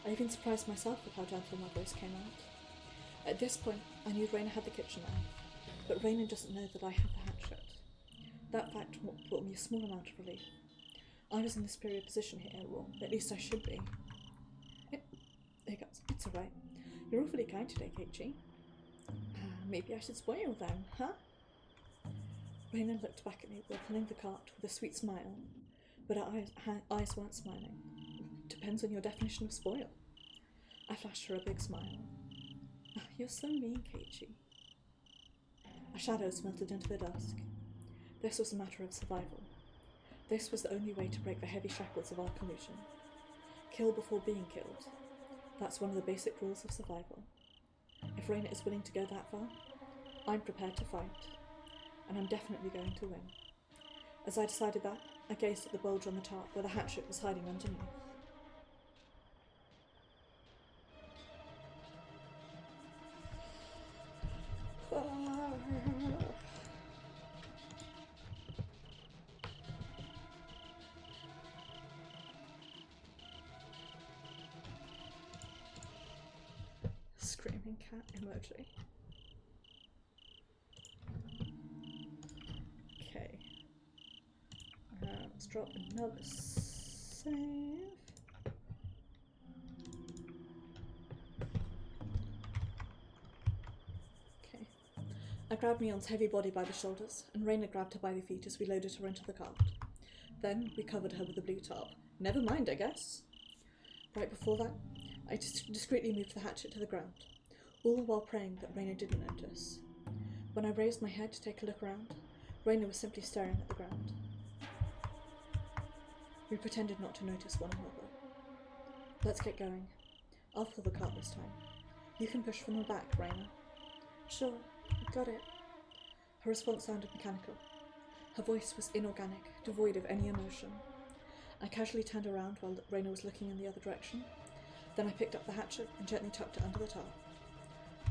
Speaker 1: I even surprised myself with how gentle my voice came out. At this point, I knew Reina had the kitchen knife, but Reina doesn't know that I have the hatchet. That fact brought me a small amount of relief. I was in the superior position here, or at least I should be. Hiccups. It's alright. You're awfully kind today, Keiichi. Maybe I should spoil them, huh? Reina looked back at me while pulling the cart with a sweet smile, but her eyes weren't smiling. Depends on your definition of spoil. I flashed her a big smile. You're so mean, Keiichi. A shadow melted into the dusk. This was a matter of survival. This was the only way to break the heavy shackles of our collusion. Kill before being killed. That's one of the basic rules of survival. If Reina is willing to go that far, I'm prepared to fight. And I'm definitely going to win. As I decided that, I gazed at the bulge on the tarp where the hatchet was hiding underneath. Screaming cat emoji. Okay. Let's drop another save. I grabbed Mion's heavy body by the shoulders, and Raina grabbed her by the feet as we loaded her into the cart. Then we covered her with a blue tarp. Never mind, I guess. Right before that, I discreetly moved the hatchet to the ground, all the while praying that Raina didn't notice. When I raised my head to take a look around, Raina was simply staring at the ground. We pretended not to notice one another. Let's get going. I'll pull the cart this time. You can push from the back, Raina. Sure, got it. Her response sounded mechanical. Her voice was inorganic, devoid of any emotion. I casually turned around while Raina was looking in the other direction. Then I picked up the hatchet and gently tucked it under the tarp.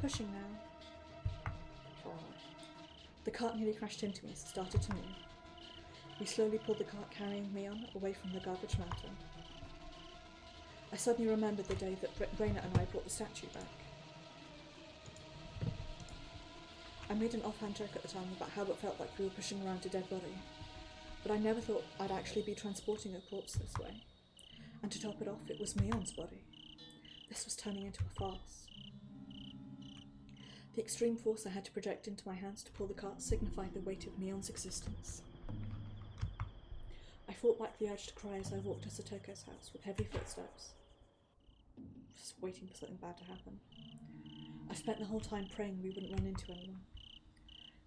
Speaker 1: Pushing now. The cart nearly crashed into me as it started to move. We slowly pulled the cart carrying Mion away from the garbage mountain. I suddenly remembered the day that Raina and I brought the statue back. I made an offhand joke at the time about how it felt like we were pushing around a dead body, but I never thought I'd actually be transporting a corpse this way. And to top it off, it was Mion's body. This was turning into a farce. The extreme force I had to project into my hands to pull the cart signified the weight of Mion's existence. I fought back the urge to cry as I walked to Satoko's house with heavy footsteps, just waiting for something bad to happen. I spent the whole time praying we wouldn't run into anyone.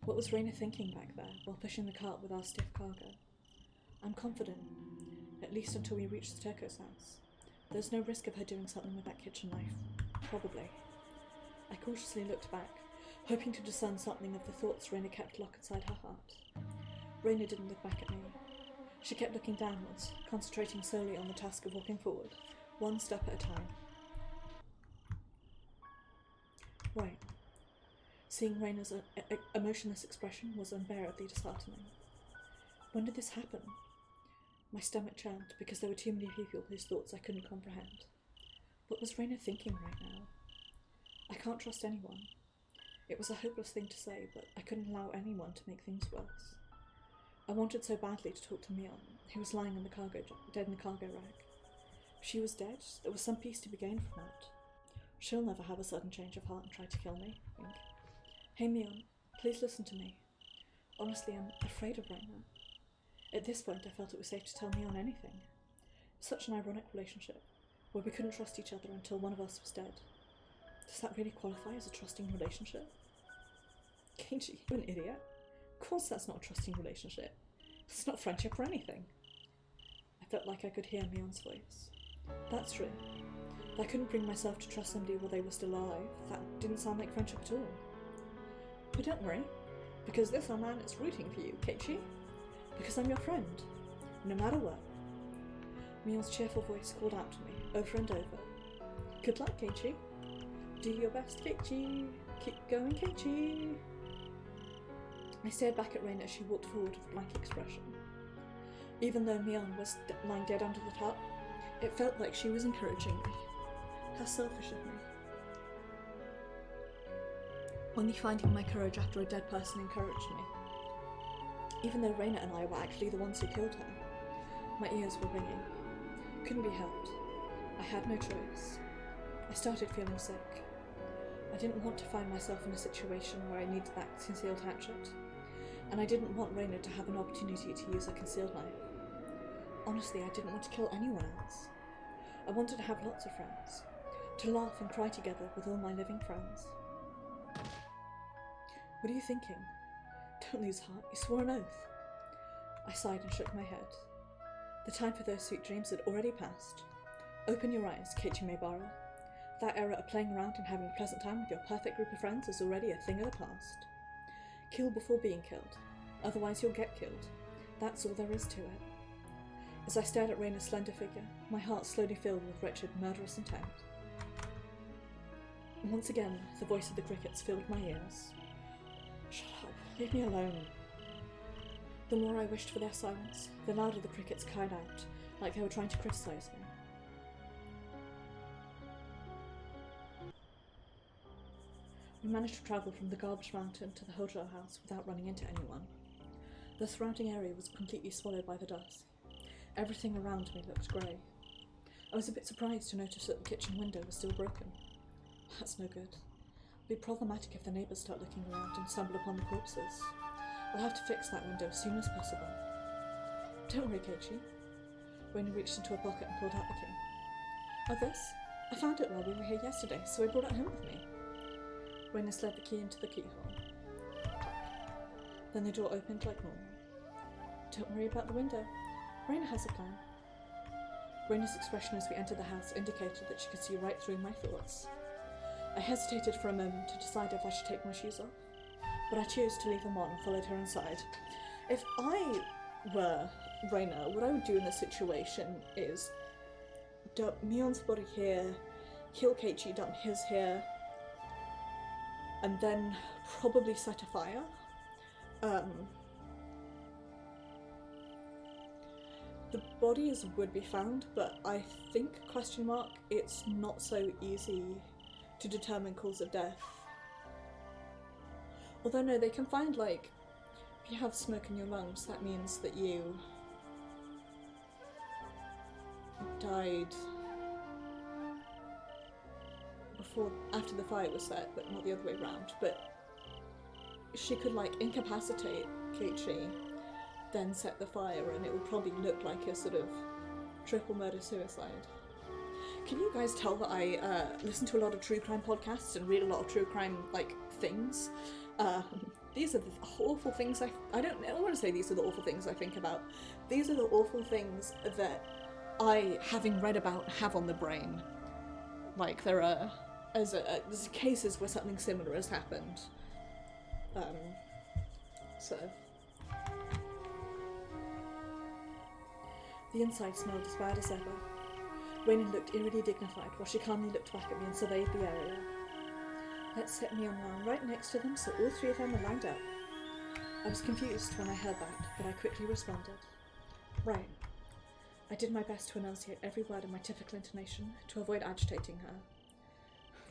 Speaker 1: What was Raina thinking back there while pushing the cart with our stiff cargo? I'm confident, at least until we reach Satoko's house. There's no risk of her doing something with that kitchen knife. Probably. I cautiously looked back, hoping to discern something of the thoughts Raina kept locked inside her heart. Raina didn't look back at me. She kept looking downwards, concentrating solely on the task of walking forward, one step at a time. Right. Seeing Raina's emotionless expression was unbearably disheartening. When did this happen? My stomach churned because there were too many people whose thoughts I couldn't comprehend. What was Raina thinking right now? I can't trust anyone. It was a hopeless thing to say, but I couldn't allow anyone to make things worse. I wanted so badly to talk to Mion, who was lying in the dead in the cargo rag. If she was dead, there was some peace to be gained from that. She'll never have a sudden change of heart and try to kill me, I think. Hey Mion, please listen to me. Honestly, I'm afraid of Raina. At this point, I felt it was safe to tell Mion anything. Such an ironic relationship, where we couldn't trust each other until one of us was dead. Does that really qualify as a trusting relationship? Keiichi, you an idiot? Of course that's not a trusting relationship. It's not friendship or anything. I felt like I could hear Mion's voice. That's true. If I couldn't bring myself to trust somebody while they were still alive, that didn't sound like friendship at all. But don't worry, because this old man is rooting for you, Keiichi. Because I'm your friend, no matter what. Mion's cheerful voice called out to me, over and over. Good luck, Keiichi. Do your best, Keiichi. Keep going, Keiichi. I stared back at Raina as she walked forward with a blank expression. Even though Mion was lying dead under the tarp, it felt like she was encouraging me. How selfish of me. Only finding my courage after a dead person encouraged me. Even though Raina and I were actually the ones who killed her, my ears were ringing. Couldn't be helped. I had no choice. I started feeling sick. I didn't want to find myself in a situation where I needed that concealed hatchet, and I didn't want Raina to have an opportunity to use a concealed knife. Honestly, I didn't want to kill anyone else. I wanted to have lots of friends, to laugh and cry together with all my living friends. What are you thinking? Don't lose heart, you swore an oath. I sighed and shook my head. The time for those sweet dreams had already passed. Open your eyes, Keiichi Maebara. That era of playing around and having a pleasant time with your perfect group of friends is already a thing of the past. Kill before being killed, otherwise you'll get killed. That's all there is to it. As I stared at Raina's slender figure, my heart slowly filled with wretched, murderous intent. Once again, the voice of the crickets filled my ears. Shut up, leave me alone. The more I wished for their silence, the louder the crickets cried out, like they were trying to criticize me. We managed to travel from the garbage mountain to the Hojo house without running into anyone. The surrounding area was completely swallowed by the dusk. Everything around me looked grey. I was a bit surprised to notice that the kitchen window was still broken. That's no good, be problematic if the neighbours start looking around and stumble upon the corpses. I'll have to fix that window as soon as possible. Don't worry, Keiichi. Raina reached into her pocket and pulled out the key. Oh, this? I found it while we were here yesterday, so I brought it home with me. Raina slid the key into the keyhole. Then the door opened like normal. Don't worry about the window. Raina has a plan. Raina's expression as we entered the house indicated that she could see right through my thoughts. I hesitated for a moment to decide if I should take my shoes off, but I chose to leave them on and followed her inside. If I were Raina, what I would do in this situation is dump Mion's body here, kill Keiichi, dump his here, and then probably set a fire. The bodies would be found, but I think, it's not so easy to determine cause of death. Although no, they can find, like, if you have smoke in your lungs, that means that you died after the fire was set, but not the other way around. But she could, like, incapacitate Keiichi, then set the fire, and it would probably look like a sort of triple murder-suicide. Can you guys tell that I listen to a lot of true crime podcasts and read a lot of true crime, like, things? These are the awful things I don't want to say these are the awful things I think about. These are the awful things that I, having read about, have on the brain. Like, there's cases where something similar has happened. So... The inside smelled as bad as ever. Raina looked eerily dignified while she calmly looked back at me and surveyed the area. Let's set Mion down right next to them so all three of them are lined up. I was confused when I heard that, but I quickly responded. Right. I did my best to enunciate every word in my typical intonation to avoid agitating her.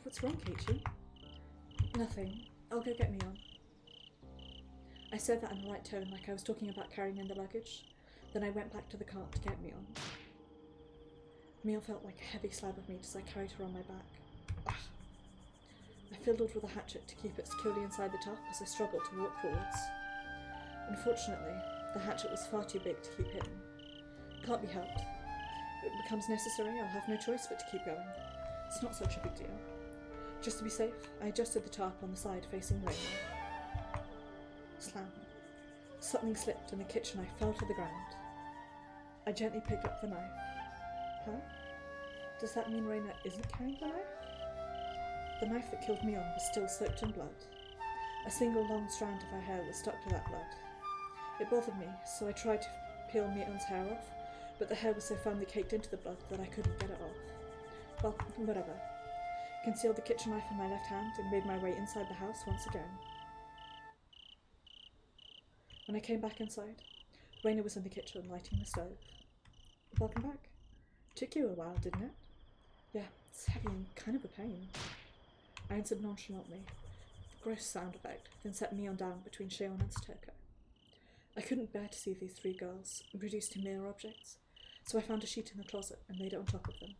Speaker 1: What's wrong, Keiichi? Nothing. I'll go get Mion. I said that in the right tone, like I was talking about carrying in the luggage. Then I went back to the cart to get Mion. Mion felt like a heavy slab of meat as I carried her on my back. Ugh. I fiddled with a hatchet to keep it securely inside the top as I struggled to walk forwards. Unfortunately, the hatchet was far too big to keep hidden. Can't be helped. If it becomes necessary, I'll have no choice but to keep going. It's not such a big deal. Just to be safe, I adjusted the tarp on the side facing Raina. Slam. Something slipped and the kitchen knife fell to the ground. I gently picked up the knife. Huh? Does that mean Raina isn't carrying the knife? The knife that killed Mion was still soaked in blood. A single long strand of her hair was stuck to that blood. It bothered me, so I tried to peel Mion's hair off, but the hair was so firmly caked into the blood that I couldn't get it off. Well, whatever. Concealed the kitchen knife in my left hand and made my way inside the house once again. When I came back inside, Raina was in the kitchen lighting the stove. Welcome back. Took you a while, didn't it? Yeah, it's heavy and kind of a pain. I answered nonchalantly. Gross sound effect, then set Mion down between Shion and Satoko. I couldn't bear to see these three girls, reduced to mere objects, so I found a sheet in the closet and laid it on top of them.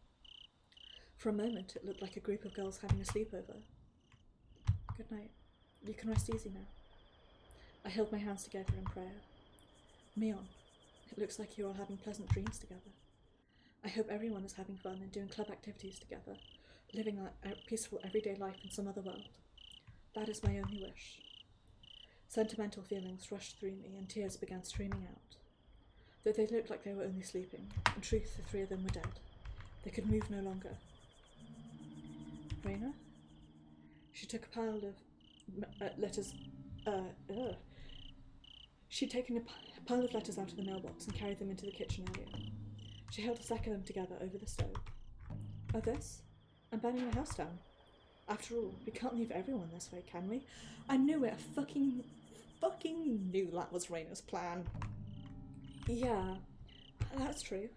Speaker 1: For a moment, it looked like a group of girls having a sleepover. Good night. You can rest easy now. I held my hands together in prayer. Mion, it looks like you are having pleasant dreams together. I hope everyone is having fun and doing club activities together, living a peaceful everyday life in some other world. That is my only wish. Sentimental feelings rushed through me and tears began streaming out. Though they looked like they were only sleeping, in truth the three of them were dead. They could move no longer. Raina? She took a pile of letters. She'd taken a pile of letters out of the mailbox and carried them into the kitchen area. She held a stack of them together over the stove. Oh, this? I'm burning the house down. After all, we can't leave everyone this way, can we? I knew it. Fucking knew that was Raina's plan. Yeah, that's true.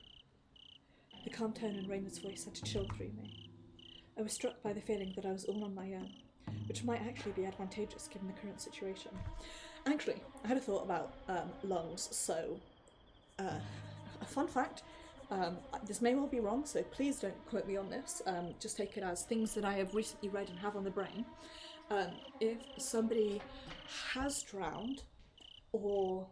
Speaker 1: The calm tone in Raina's voice had a chill through me. I was struck by the feeling that I was all on my own, which might actually be advantageous given the current situation. Actually, I had a thought about lungs, so a fun fact, this may well be wrong, so please don't quote me on this, just take it as things that I have recently read and have on the brain. If somebody has drowned, or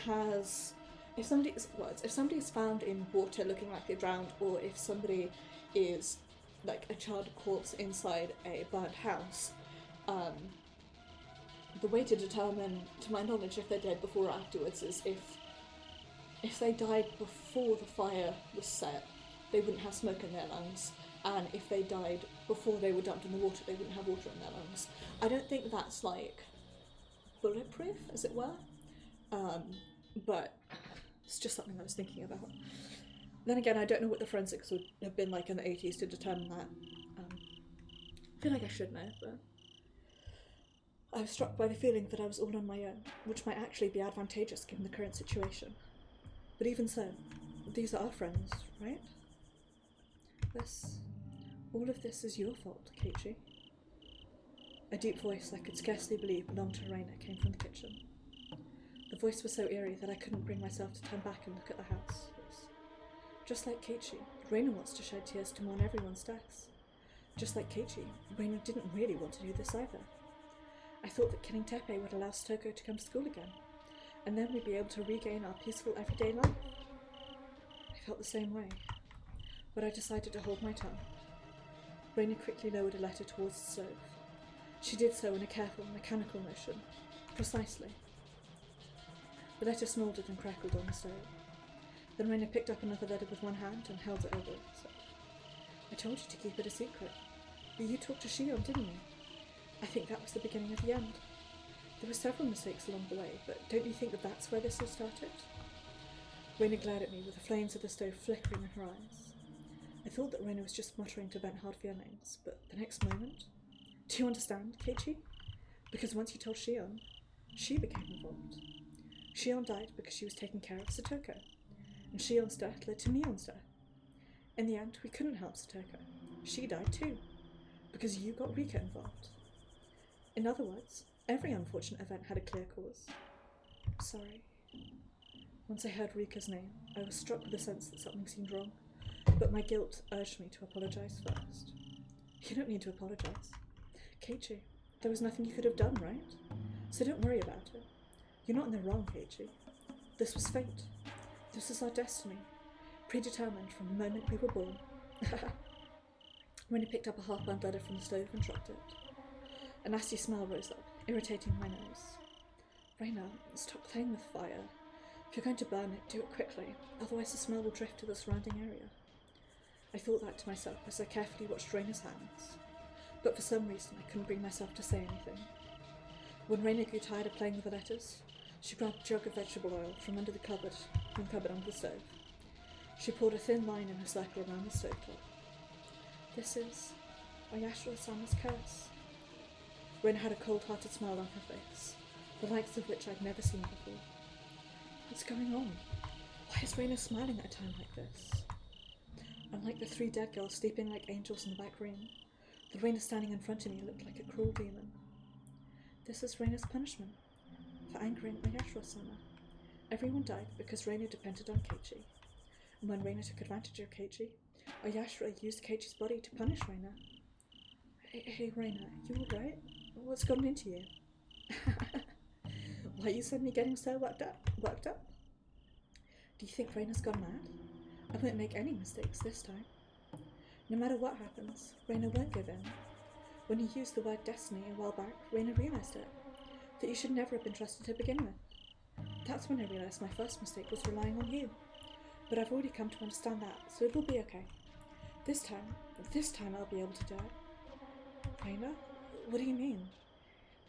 Speaker 1: has, if somebody is found in water looking like they drowned, or if somebody is like a charred corpse inside a burnt house, the way to determine, to my knowledge, if they're dead before or afterwards is if they died before the fire was set, they wouldn't have smoke in their lungs, and if they died before they were dumped in the water, they wouldn't have water in their lungs. I don't think that's like bulletproof, as it were, but it's just something I was thinking about. Then again, I don't know what the forensics would have been like in the 80s to determine that. I feel like I should know, but I was struck by the feeling that I was all on my own, which might actually be advantageous given the current situation. But even so, these are our friends, right? All of this is your fault, Keiichi. A deep voice I could scarcely believe belonged to Reina came from the kitchen. The voice was so eerie that I couldn't bring myself to turn back and look at the house. Just like Keiichi, Reina wants to shed tears to mourn everyone's deaths. Just like Keiichi, Reina didn't really want to do this either. I thought that killing Teppei would allow Stoko to come to school again, and then we'd be able to regain our peaceful everyday life. I felt the same way, but I decided to hold my tongue. Reina quickly lowered a letter towards the stove. She did so in a careful, mechanical motion. Precisely. The letter smouldered and crackled on the stove. Then Reina picked up another letter with one hand and held it over it. I told you to keep it a secret. But you talked to Shion, didn't you? I think that was the beginning of the end. There were several mistakes along the way, but don't you think that that's where this all started? Reina glared at me with the flames of the stove flickering in her eyes. I thought that Reina was just muttering to vent hard feelings, but the next moment... Do you understand, Keiichi? Because once you told Shion, she became involved. Shion died because she was taking care of Satoko, and Shion's death led to Mion's death. In the end, we couldn't help Satoko. She died too, because you got Rika involved. In other words, every unfortunate event had a clear cause. Sorry. Once I heard Rika's name, I was struck with a sense that something seemed wrong, but my guilt urged me to apologise first. You don't need to apologise. Keiichi, there was nothing you could have done, right? So don't worry about it. You're not in the wrong, Keiichi. This was fate. This was our destiny, predetermined from the moment we were born. Reina picked up a half-burned letter from the stove and dropped it. A nasty smell rose up, irritating my nose. Reina, stop playing with fire. If you're going to burn it, do it quickly, otherwise the smell will drift to the surrounding area. I thought that to myself as I carefully watched Reina's hands, but for some reason I couldn't bring myself to say anything. When Reina grew tired of playing with the letters, she grabbed a jug of vegetable oil from under the cupboard under the stove. She poured a thin line in a circle around the stovetop. This is Oyashiro-sama's curse. Reina had a cold-hearted smile on her face, the likes of which I'd never seen before. What's going on? Why is Reina smiling at a time like this? Unlike the three dead girls sleeping like angels in the back room, the Reina standing in front of me looked like a cruel demon. This is Reina's punishment for angering Oyashiro-sama. Everyone died because Reina depended on Keiichi, and when Reina took advantage of Keiichi, Oyashiro used Keiichi's body to punish Reina. Hey Reina, you alright? What's gotten into you? Why are you suddenly getting so worked up? Do you think Reina's gone mad? I won't make any mistakes this time. No matter what happens, Reina won't give in. When you used the word destiny a while back, Reina realised it. That you should never have been trusted to begin with. That's when I realised my first mistake was relying on you. But I've already come to understand that, so it will be okay. This time I'll be able to do it. Reina? What do you mean?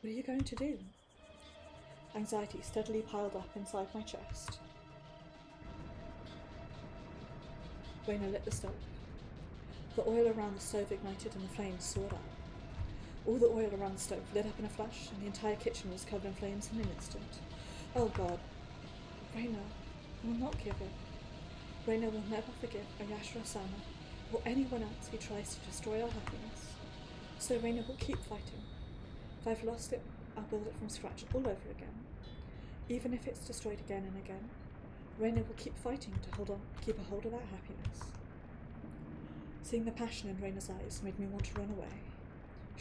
Speaker 1: What are you going to do? Anxiety steadily piled up inside my chest. Reina lit the stove. The oil around the stove ignited and the flames soared up. All the oil around the stove lit up in a flash, and the entire kitchen was covered in flames in an instant. Oh God. Reina will not give in. Reina will never forgive Oyashiro-sama or anyone else who tries to destroy our happiness. So Reina will keep fighting. If I've lost it, I'll build it from scratch all over again. Even if it's destroyed again and again, Reina will keep fighting to keep a hold of that happiness. Seeing the passion in Reina's eyes made me want to run away.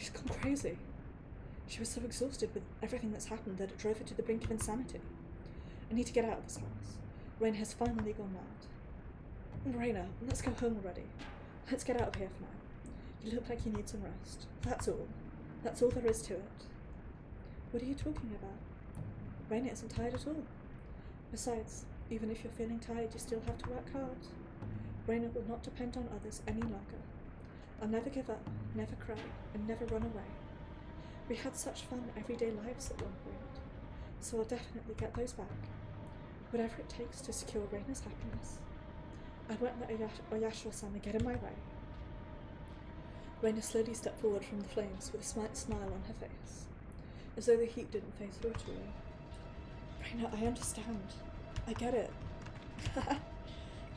Speaker 1: She's gone crazy. She was so exhausted with everything that's happened that it drove her to the brink of insanity. I need to get out of this house. Raina has finally gone mad. Raina, let's go home already. Let's get out of here for now. You look like you need some rest. That's all. That's all there is to it. What are you talking about? Raina isn't tired at all. Besides, even if you're feeling tired, you still have to work hard. Raina will not depend on others any longer. I'll never give up, never cry, and never run away. We had such fun everyday lives at one point, so I'll definitely get those back. Whatever it takes to secure Raina's happiness. I won't let Oyashiro-sama get in my way. Raina slowly stepped forward from the flames with a slight smile on her face, as though the heat didn't faze her at all. Raina, I understand. I get it.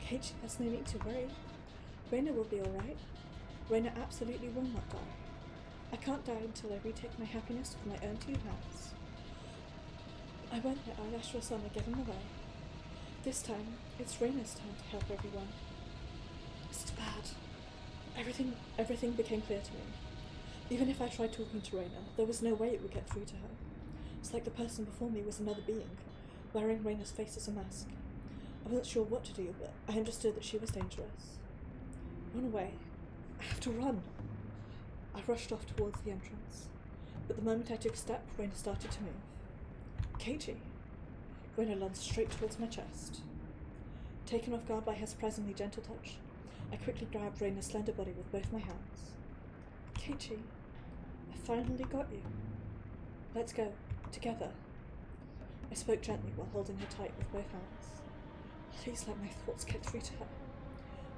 Speaker 1: Keiichi, there's no need to worry. Raina will be alright. Raina absolutely will not die. I can't die until I retake my happiness with my own two hands. I won't let Oyashiro-sama get in the way. This time, it's Raina's turn to help everyone. This is bad. Everything became clear to me. Even if I tried talking to Raina, there was no way it would get through to her. It's like the person before me was another being, wearing Raina's face as a mask. I wasn't sure what to do, but I understood that she was dangerous. Run away. I have to run. I rushed off towards the entrance, but the moment I took a step, Raina started to move. Keiichi. Raina lunged straight towards my chest. Taken off guard by her surprisingly gentle touch, I quickly grabbed Raina's slender body with both my hands. Keiichi, I finally got you. Let's go, together. I spoke gently while holding her tight with both hands. Please let my thoughts get through to her.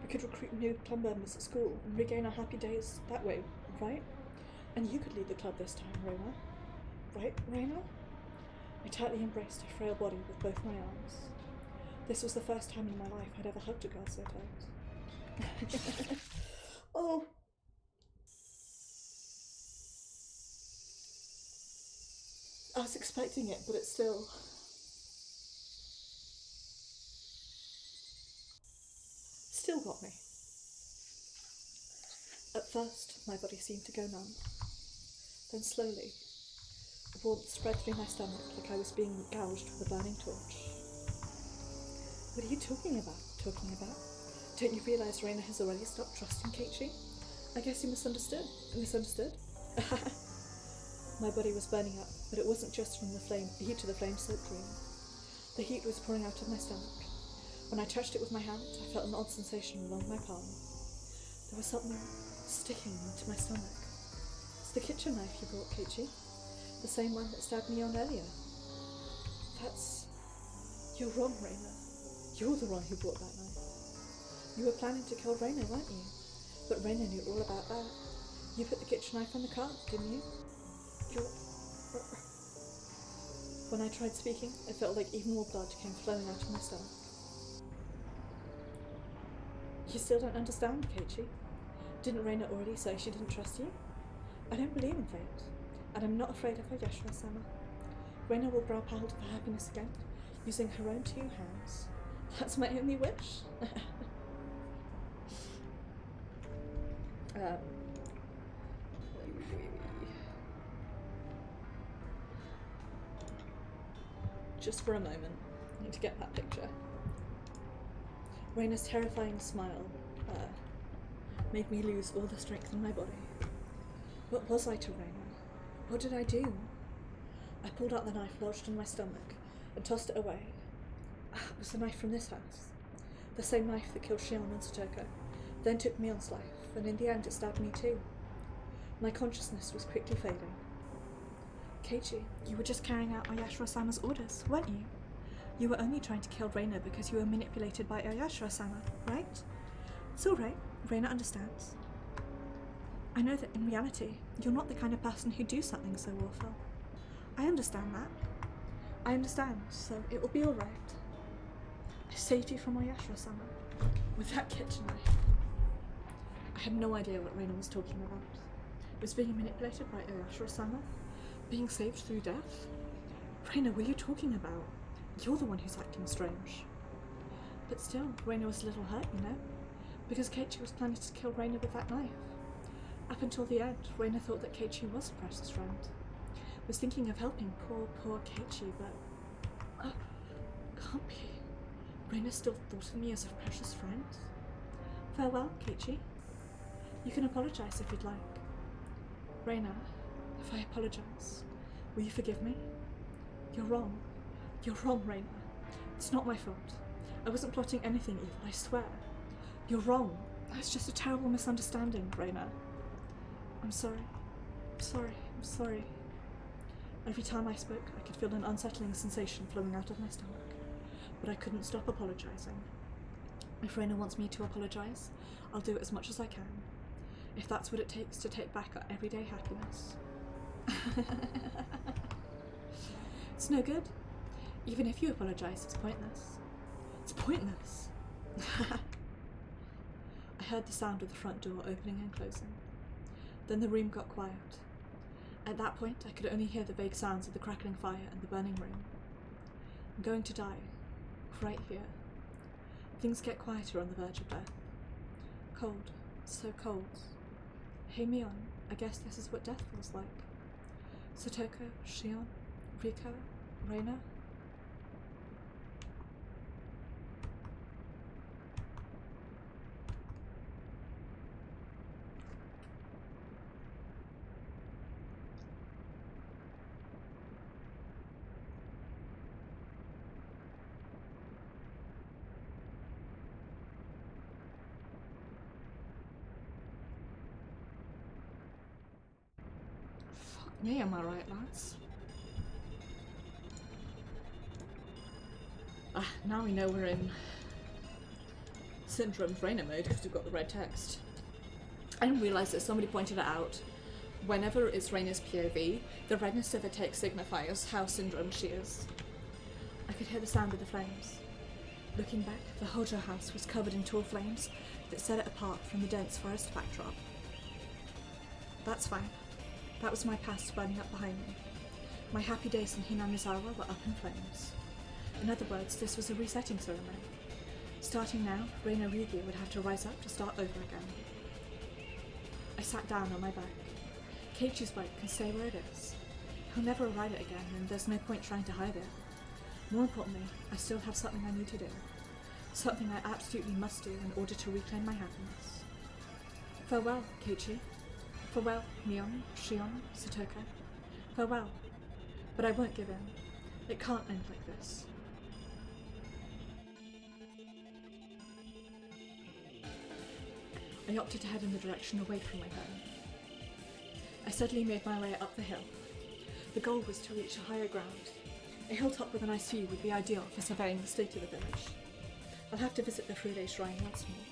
Speaker 1: We could recruit new club members at school and regain our happy days that way, right? And you could lead the club this time, Raina. Right, Raina? I tightly embraced her frail body with both my arms. This was the first time in my life I'd ever hugged a girl so tight. Oh! I was expecting it, but it still got me. At first, my body seemed to go numb. Then slowly, warmth spread through my stomach like I was being gouged with a burning torch. What are you talking about? Don't you realise Raina has already stopped trusting Keiichi? I guess you misunderstood. My body was burning up, but it wasn't just from the heat of the flame-soaked room. The heat was pouring out of my stomach. When I touched it with my hand, I felt an odd sensation along my palm. There was something sticking into my stomach. It's the kitchen knife you brought, Keiichi. The same one that stabbed me on earlier. You're wrong, Raina. You're the one who brought that knife. You were planning to kill Raina, weren't you? But Raina knew all about that. You put the kitchen knife on the cart, didn't you? When I tried speaking, I felt like even more blood came flowing out of my stomach. You still don't understand, Keiichi? Didn't Raina already say she didn't trust you? I don't believe in fate, and I'm not afraid of Oyashiro-sama. Raina will grab hold of her happiness again, using her own two hands. That's my only wish. Just for a moment, I need to get that picture. Raina's terrifying smile made me lose all the strength in my body. What was I to Raina? What did I do? I pulled out the knife lodged in my stomach and tossed it away. It was the knife from this house. The same knife that killed Shion and Satoko, then took Mion's life, and in the end it stabbed me too. My consciousness was quickly fading. Keiichi, you were just carrying out Oyashiro-sama's orders, weren't you? You were only trying to kill Raina because you were manipulated by Oyashiro-sama, right? It's alright, Raina understands. I know that in reality, you're not the kind of person who'd do something so awful. I understand that. I understand, so it will be alright. I saved you from Oyashiro-sama with that kitchen knife. I had no idea what Raina was talking about. Was being manipulated by Oyashiro-sama? Being saved through death? Raina, what are you talking about? You're the one who's acting strange. But still, Raina was a little hurt, you know? Because Keiichi was planning to kill Raina with that knife. Up until the end, Reina thought that Keiichi was a precious friend. Was thinking of helping poor Keiichi, but... can't be. Reina still thought of me as a precious friend. Farewell, Keiichi. You can apologise if you'd like. Reina, if I apologise, will you forgive me? You're wrong. You're wrong, Reina. It's not my fault. I wasn't plotting anything evil, I swear. You're wrong. It's just a terrible misunderstanding, Reina. I'm sorry. I'm sorry. I'm sorry. Every time I spoke, I could feel an unsettling sensation flowing out of my stomach, but I couldn't stop apologising. If Reina wants me to apologise, I'll do it as much as I can, if that's what it takes to take back our everyday happiness. It's no good. Even if you apologise, it's pointless. It's pointless. I heard the sound of the front door opening and closing. Then the room got quiet. At that point, I could only hear the vague sounds of the crackling fire and the burning room. I'm going to die. Right here. Things get quieter on the verge of death. Cold. So cold. Hey Mion, I guess this is what death feels like. Satoko, Shion, Rika, Reina. Fuck me, am I right, lads? Now we know we're in Syndrome Reina mode because we've got the red text. I didn't realise that somebody pointed it out. Whenever it's Reina's POV, the redness of her text signifies how syndrome she is. I could hear the sound of the flames. Looking back, the Hojo house was covered in tall flames that set it apart from the dense forest backdrop. That's fine. That was my past burning up behind me. My happy days in Hinamizawa were up in flames. In other words, this was a resetting ceremony. Starting now, Reina Ryugi would have to rise up to start over again. I sat down on my back. Keiichi's bike can stay where it is. He'll never ride it again, and there's no point trying to hide it. More importantly, I still have something I need to do. Something I absolutely must do in order to reclaim my happiness. Farewell, Keiichi. Farewell, Mion, Shion, Satoko. Farewell. But I won't give in. It can't end like this. I opted to head in the direction away from my home. I steadily made my way up the hill. The goal was to reach a higher ground. A hilltop with a nice view would be ideal for surveying the state of the village. I'll have to visit the Fude shrine once more.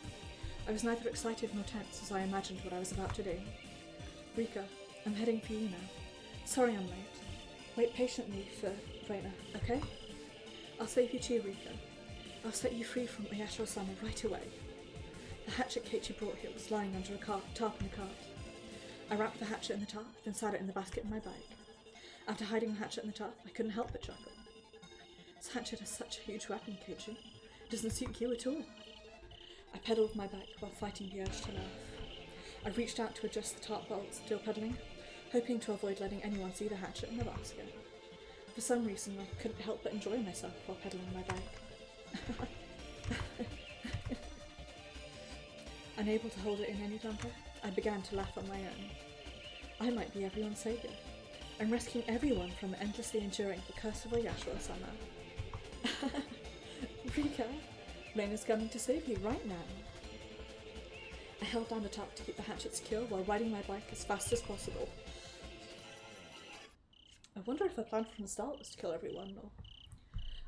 Speaker 1: I was neither excited nor tense as I imagined what I was about to do. Rika, I'm heading for you now. Sorry I'm late. Wait patiently for Reina, okay? I'll save you too, Rika. I'll set you free from Oyasho-sama right away. The hatchet Keiichi brought here was lying under a tarp in the cart. I wrapped the hatchet in the tarp, then sat it in the basket in my bike. After hiding the hatchet in the tarp, I couldn't help but chuckle. This hatchet is such a huge weapon, Keiichi. It doesn't suit you at all. I pedalled my bike while fighting the urge to laugh. I reached out to adjust the tarp while still pedaling, hoping to avoid letting anyone see the hatchet in the basket. For some reason, I couldn't help but enjoy myself while pedaling my bike. Unable to hold it in any longer, I began to laugh on my own. I might be everyone's saviour. I'm rescuing everyone from endlessly enduring the curse of Oyasho-sama. Rika, Reina's coming to save you right now. I held down the top to keep the hatchet secure while riding my bike as fast as possible. I wonder if the plan from the start was to kill everyone, or...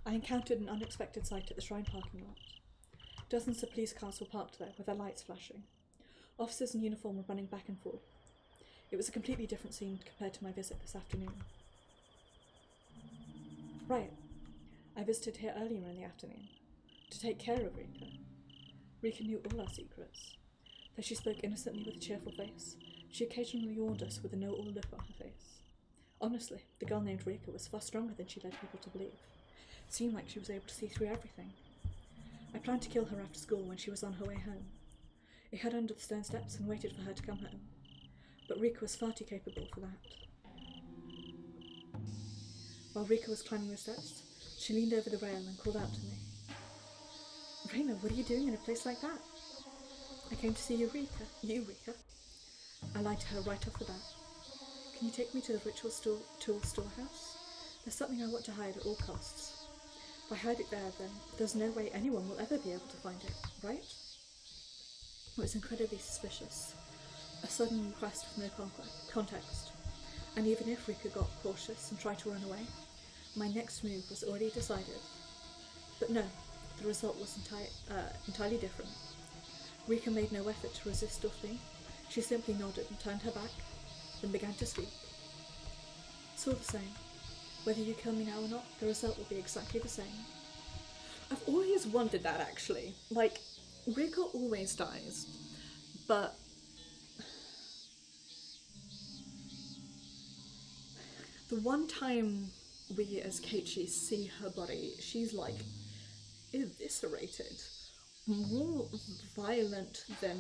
Speaker 1: I encountered an unexpected sight at the shrine parking lot. Dozens of police cars were parked there with their lights flashing. Officers in uniform were running back and forth. It was a completely different scene compared to my visit this afternoon. Right. I visited here earlier in the afternoon, to take care of Rika. Rika knew all our secrets. Though she spoke innocently with a cheerful face, she occasionally warned us with a know-all look on her face. Honestly, the girl named Rika was far stronger than she led people to believe. It seemed like she was able to see through everything. I planned to kill her after school when she was on her way home. I hid under the stone steps and waited for her to come home. but Rika was far too capable for that. While Rika was climbing the steps, she leaned over the rail and called out to me. Reina, what are you doing in a place like that? I came to see Eureka. I lied to her right off the bat. Can you take me to the ritual tool storehouse? There's something I want to hide at all costs. If I hide it there, then there's no way anyone will ever be able to find it, right? It was incredibly suspicious. A sudden request with no context. And even if Rika got cautious and tried to run away, my next move was already decided. But no, the result was entirely different. Rika made no effort to resist or flee. She simply nodded and turned her back, then began to speak. It's all the same. Whether you kill me now or not, the result will be exactly the same. I've always wondered that, actually. Like, Rika always dies, but the one time we as Keiichi see her body, she's like eviscerated. More violent than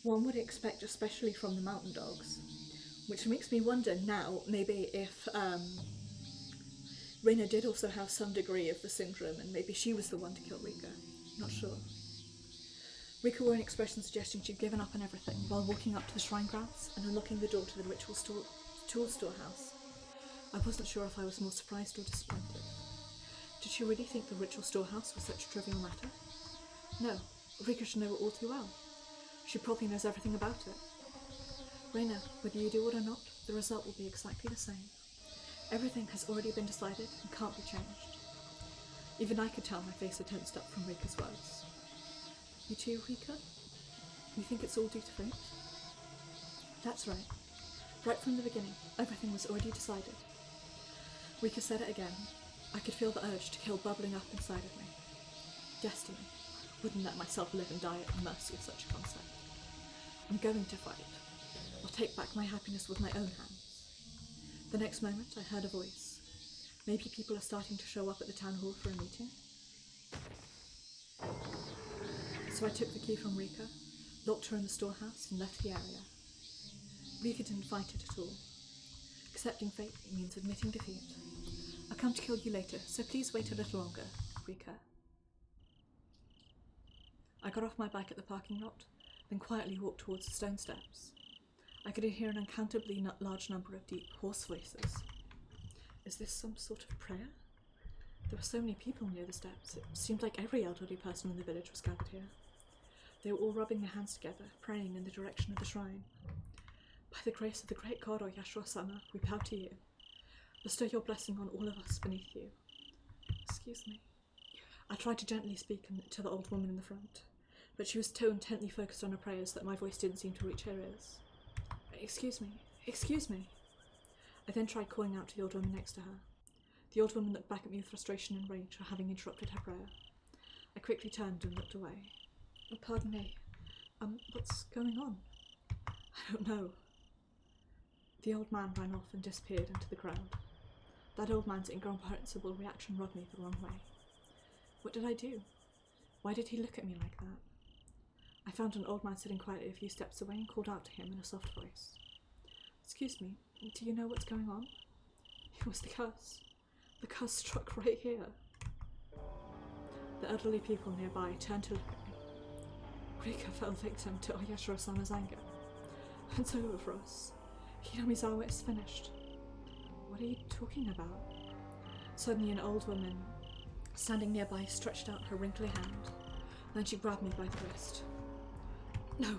Speaker 1: one would expect, especially from the mountain dogs. Which makes me wonder now, maybe if Reina did also have some degree of the syndrome, and maybe she was the one to kill Rika. Not sure. Rika wore an expression suggesting she'd given up on everything while walking up to the shrine grounds and unlocking the door to the ritual tool storehouse. I wasn't sure if I was more surprised or disappointed. Did she really think the ritual storehouse was such a trivial matter? No, Rika should know it all too well. She probably knows everything about it. Reina, whether you do it or not, the result will be exactly the same. Everything has already been decided and can't be changed. Even I could tell my face had tensed up from Rika's words. You too, Rika? You think it's all due to fate? That's right. Right from the beginning, everything was already decided. Rika said it again. I could feel the urge to kill bubbling up inside of me. Destiny. Wouldn't let myself live and die at the mercy of such a concept. I'm going to fight. I'll take back my happiness with my own hands. The next moment, I heard a voice. Maybe people are starting to show up at the town hall for a meeting. So I took the key from Rika, locked her in the storehouse, and left the area. Rika didn't fight it at all. Accepting fate means admitting defeat. I'll come to kill you later, so please wait a little longer, Rika. I got off my bike at the parking lot, then quietly walked towards the stone steps. I could hear an uncountably large number of deep, hoarse voices. Is this some sort of prayer? There were so many people near the steps. It seemed like every elderly person in the village was gathered here. They were all rubbing their hands together, praying in the direction of the shrine. By the grace of the great god Oyashiro-sama, we bow to you. Bestow your blessing on all of us beneath you. Excuse me. I tried to gently speak to the old woman in the front, but she was so intently focused on her prayers that my voice didn't seem to reach her ears. Excuse me. Excuse me. I then tried calling out to the old woman next to her. The old woman looked back at me with frustration and rage for having interrupted her prayer. I quickly turned and looked away. Pardon me. What's going on? I don't know. The old man ran off and disappeared into the crowd. That old man's incomprehensible reaction rubbed me the wrong way. What did I do? Why did he look at me like that? I found an old man sitting quietly a few steps away and called out to him in a soft voice. Excuse me, do you know what's going on? It was the curse. The curse struck right here. The elderly people nearby turned to look at me. Rika fell victim to Oyashiro-sama's anger. It's over for us. Hinamizawa is finished. What are you talking about? Suddenly an old woman standing nearby stretched out her wrinkly hand. Then she grabbed me by the wrist. No!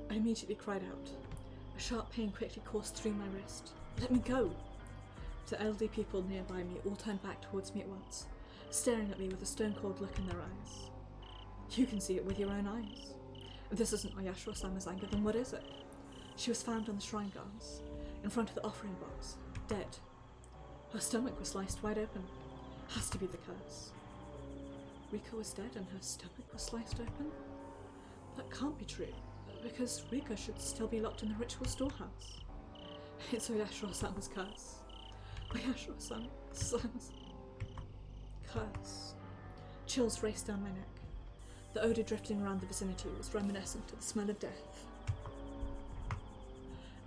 Speaker 1: I immediately cried out. A sharp pain quickly coursed through my wrist. Let me go! The elderly people nearby me all turned back towards me at once, staring at me with a stone-cold look in their eyes. You can see it with your own eyes. If this isn't Oyashiro-sama's anger, then what is it? She was found on the shrine grounds, in front of the offering box, dead. Her stomach was sliced wide open. Has to be the curse. Rika was dead and her stomach was sliced open? That can't be true, because Rika should still be locked in the ritual storehouse. It's Oyashiro-sama's curse. Oyashiro-sama's curse. Chills raced down my neck. The odour drifting around the vicinity was reminiscent of the smell of death.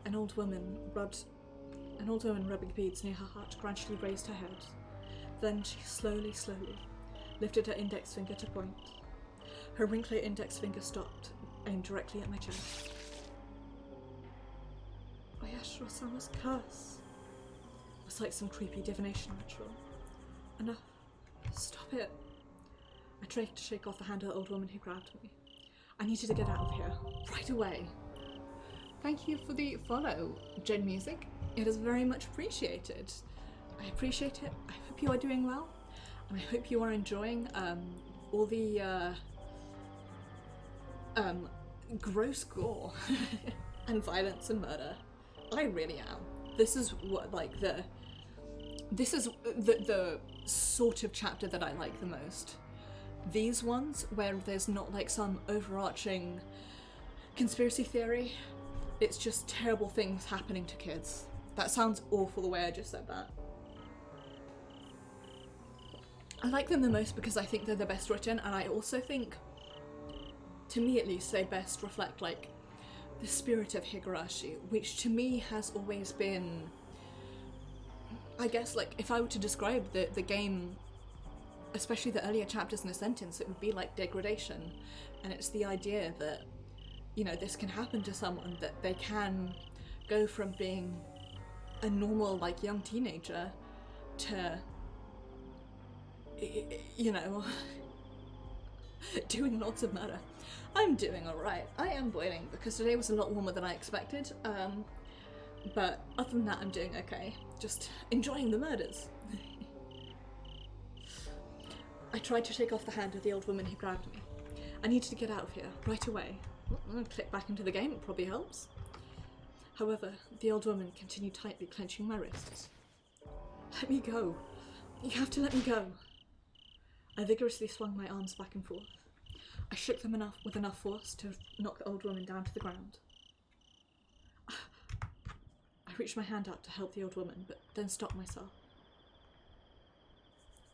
Speaker 1: An old woman rubbing beads near her heart gradually raised her head. Then she slowly lifted her index finger to point. Her wrinkly index finger stopped, aimed directly at my chest. Oyashiro-sama's curse was like some creepy divination ritual. Enough. Stop it. I tried to shake off the hand of the old woman who grabbed me. I needed to get out of here, right away. Thank you for the follow, Gen Music. It is very much appreciated. I appreciate it. I hope you are doing well, and I hope you are enjoying all the gross gore and violence and murder. I really am. This is what the sort of chapter that I like the most. These ones where there's not like some overarching conspiracy theory. It's just terrible things happening to kids. That sounds awful the way I just said that. I like them the most because I think they're the best written, and I also think, to me at least, they best reflect like the spirit of Higurashi, which to me has always been, I guess, like if I were to describe the game, especially the earlier chapters in a sentence, it would be like degradation. And it's the idea that, you know, this can happen to someone, that they can go from being a normal, like, young teenager to, you know, doing lots of murder. I'm doing alright. I am boiling because today was a lot warmer than I expected, but other than that I'm doing okay. Just enjoying the murders. I tried to shake off the hand of the old woman who grabbed me. I needed to get out of here, right away. Click back into the game, it probably helps. However, the old woman continued tightly clenching my wrists. Let me go. You have to let me go. I vigorously swung my arms back and forth. I shook them with enough force to knock the old woman down to the ground. I reached my hand out to help the old woman, but then stopped myself.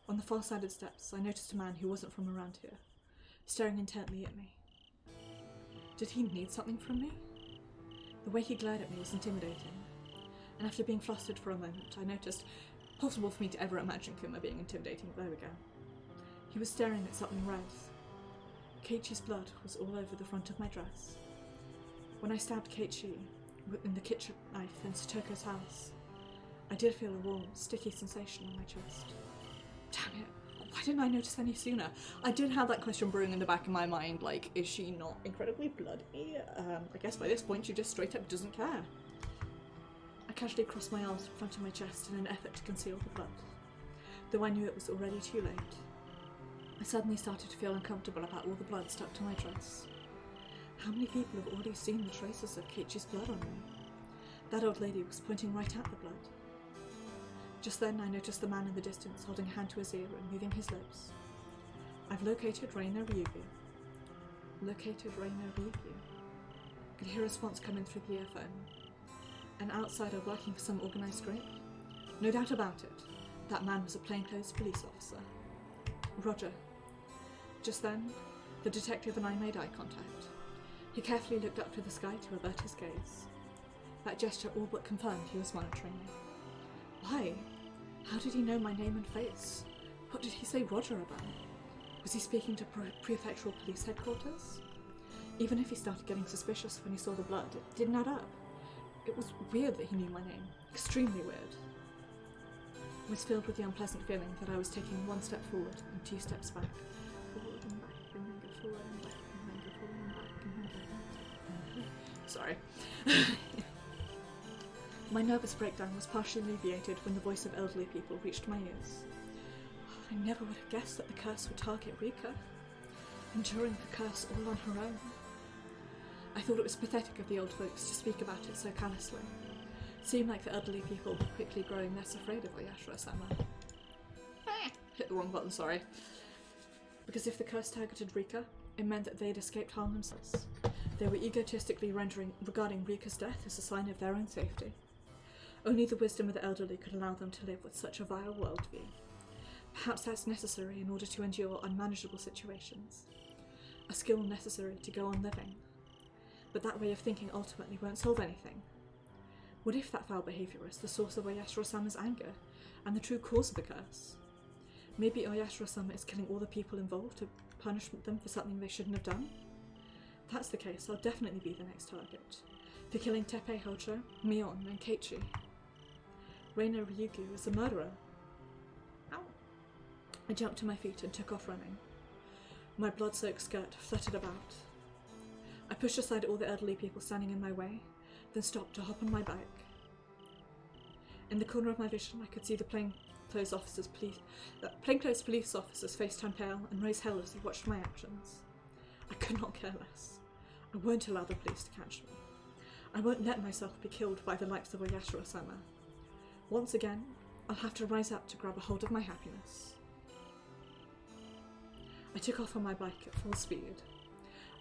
Speaker 1: On the far side of the steps, I noticed a man who wasn't from around here, staring intently at me. Did he need something from me? The way he glared at me was intimidating, and after being flustered for a moment, I noticed, possible for me to ever imagine Kuma being intimidating, there we go. He was staring at something red. Keiichi's blood was all over the front of my dress. When I stabbed Keiichi in the kitchen knife in Satoko's house, I did feel a warm, sticky sensation on my chest. Damn it. Why didn't I notice any sooner? I did have that question brewing in the back of my mind, like, is she not incredibly bloody? I guess by this point she just straight up doesn't care. I casually crossed my arms in front of my chest in an effort to conceal the blood, though I knew it was already too late. I suddenly started to feel uncomfortable about all the blood stuck to my dress. How many people have already seen the traces of Keiichi's blood on me? That old lady was pointing right at the blood. Just then I noticed the man in the distance holding a hand to his ear and moving his lips. I've located Reina Ryugu. Located Reina Ryugu. Could hear a response coming through the earphone. An outsider working for some organised group? No doubt about it. That man was a plainclothes police officer. Roger. Just then, the detective and I made eye contact. He carefully looked up to the sky to avert his gaze. That gesture all but confirmed he was monitoring me. Why? How did he know my name and face? What did he say Roger about? Was he speaking to prefectural police headquarters? Even if he started getting suspicious when he saw the blood, it didn't add up. It was weird that he knew my name. Extremely weird. I was filled with the unpleasant feeling that I was taking one step forward and 2 steps back. Forward and back, and then go forward and back, and then go forward and back, and then go back. Sorry. My nervous breakdown was partially alleviated when the voice of elderly people reached my ears. I never would have guessed that the curse would target Rika, enduring the curse all on her own. I thought it was pathetic of the old folks to speak about it so callously. It seemed like the elderly people were quickly growing less afraid of Oyashiro-sama. Hit the wrong button, sorry. Because if the curse targeted Rika, it meant that they had escaped harm themselves. They were egotistically regarding Rika's death as a sign of their own safety. Only the wisdom of the elderly could allow them to live with such a vile worldview. Perhaps that's necessary in order to endure unmanageable situations. A skill necessary to go on living. But that way of thinking ultimately won't solve anything. What if that foul behaviour is the source of Oyashiro-sama's anger, and the true cause of the curse? Maybe Oyashiro-sama is killing all the people involved to punish them for something they shouldn't have done? If that's the case, I'll definitely be the next target, for killing Teppei Hojo, Mion, and Keiichi. Reina Ryugu is a murderer. Ow! I jumped to my feet and took off running. My blood-soaked skirt fluttered about. I pushed aside all the elderly people standing in my way, then stopped to hop on my bike. In the corner of my vision, I could see the plainclothes police officers face turn pale and raise hell as they watched my actions. I could not care less. I won't allow the police to catch me. I won't let myself be killed by the likes of Oyashiro-sama. Once again, I'll have to rise up to grab a hold of my happiness. I took off on my bike at full speed.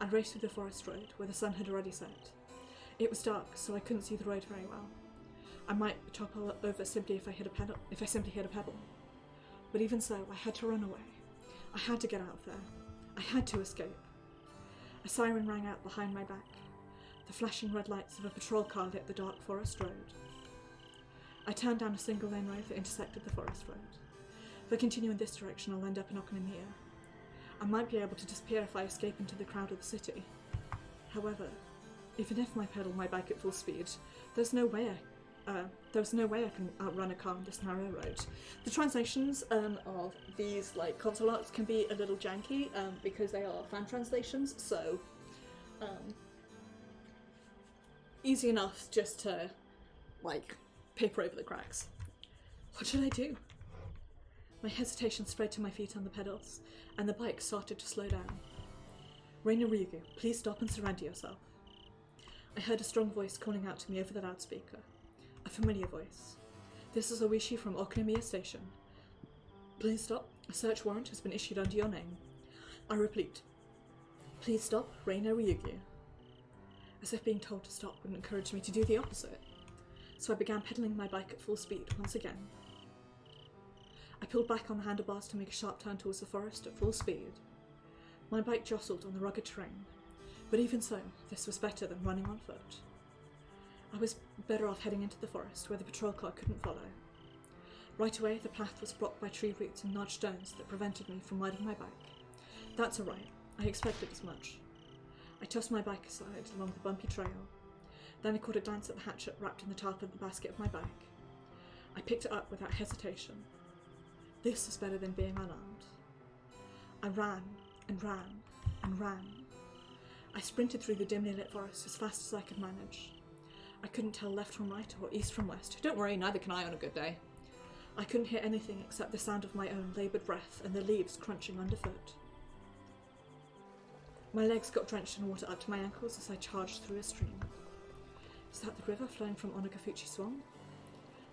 Speaker 1: I raced through the forest road where the sun had already set. It was dark, so I couldn't see the road very well. I might topple over simply if I simply hit a pebble. But even so, I had to run away. I had to get out of there. I had to escape. A siren rang out behind my back. The flashing red lights of a patrol car lit the dark forest road. I turned down a single-lane road that intersected the forest road. If I continue in this direction, I'll end up in Okonomiya. I might be able to disappear if I escape into the crowd of the city. However, even if I pedal my bike at full speed, there's no way I can outrun a car on this narrow road. The translations of these console arts can be a little janky because they are fan translations, so easy enough just to paper over the cracks. What should I do? My hesitation spread to my feet on the pedals, and the bike started to slow down. Reina Ryugu, please stop and surrender yourself. I heard a strong voice calling out to me over the loudspeaker. A familiar voice. This is Oishi from Okonomiya Station. Please stop. A search warrant has been issued under your name. I repeat. Please stop, Reina Ryugu. As if being told to stop would encourage me to do the opposite. So I began pedaling my bike at full speed once again. I pulled back on the handlebars to make a sharp turn towards the forest at full speed. My bike jostled on the rugged terrain, but even so, this was better than running on foot. I was better off heading into the forest where the patrol car couldn't follow. Right away, the path was blocked by tree roots and large stones that prevented me from riding my bike. That's alright, I expected as much. I tossed my bike aside along the bumpy trail. Then I caught a glance at the hatchet wrapped in the tarp of the basket of my bike. I picked it up without hesitation. This was better than being unarmed. I ran and ran and ran. I sprinted through the dimly lit forest as fast as I could manage. I couldn't tell left from right or east from west. Don't worry, neither can I on a good day. I couldn't hear anything except the sound of my own laboured breath and the leaves crunching underfoot. My legs got drenched in water up to my ankles as I charged through a stream. Is that the river flowing from Onagafuchi Swamp?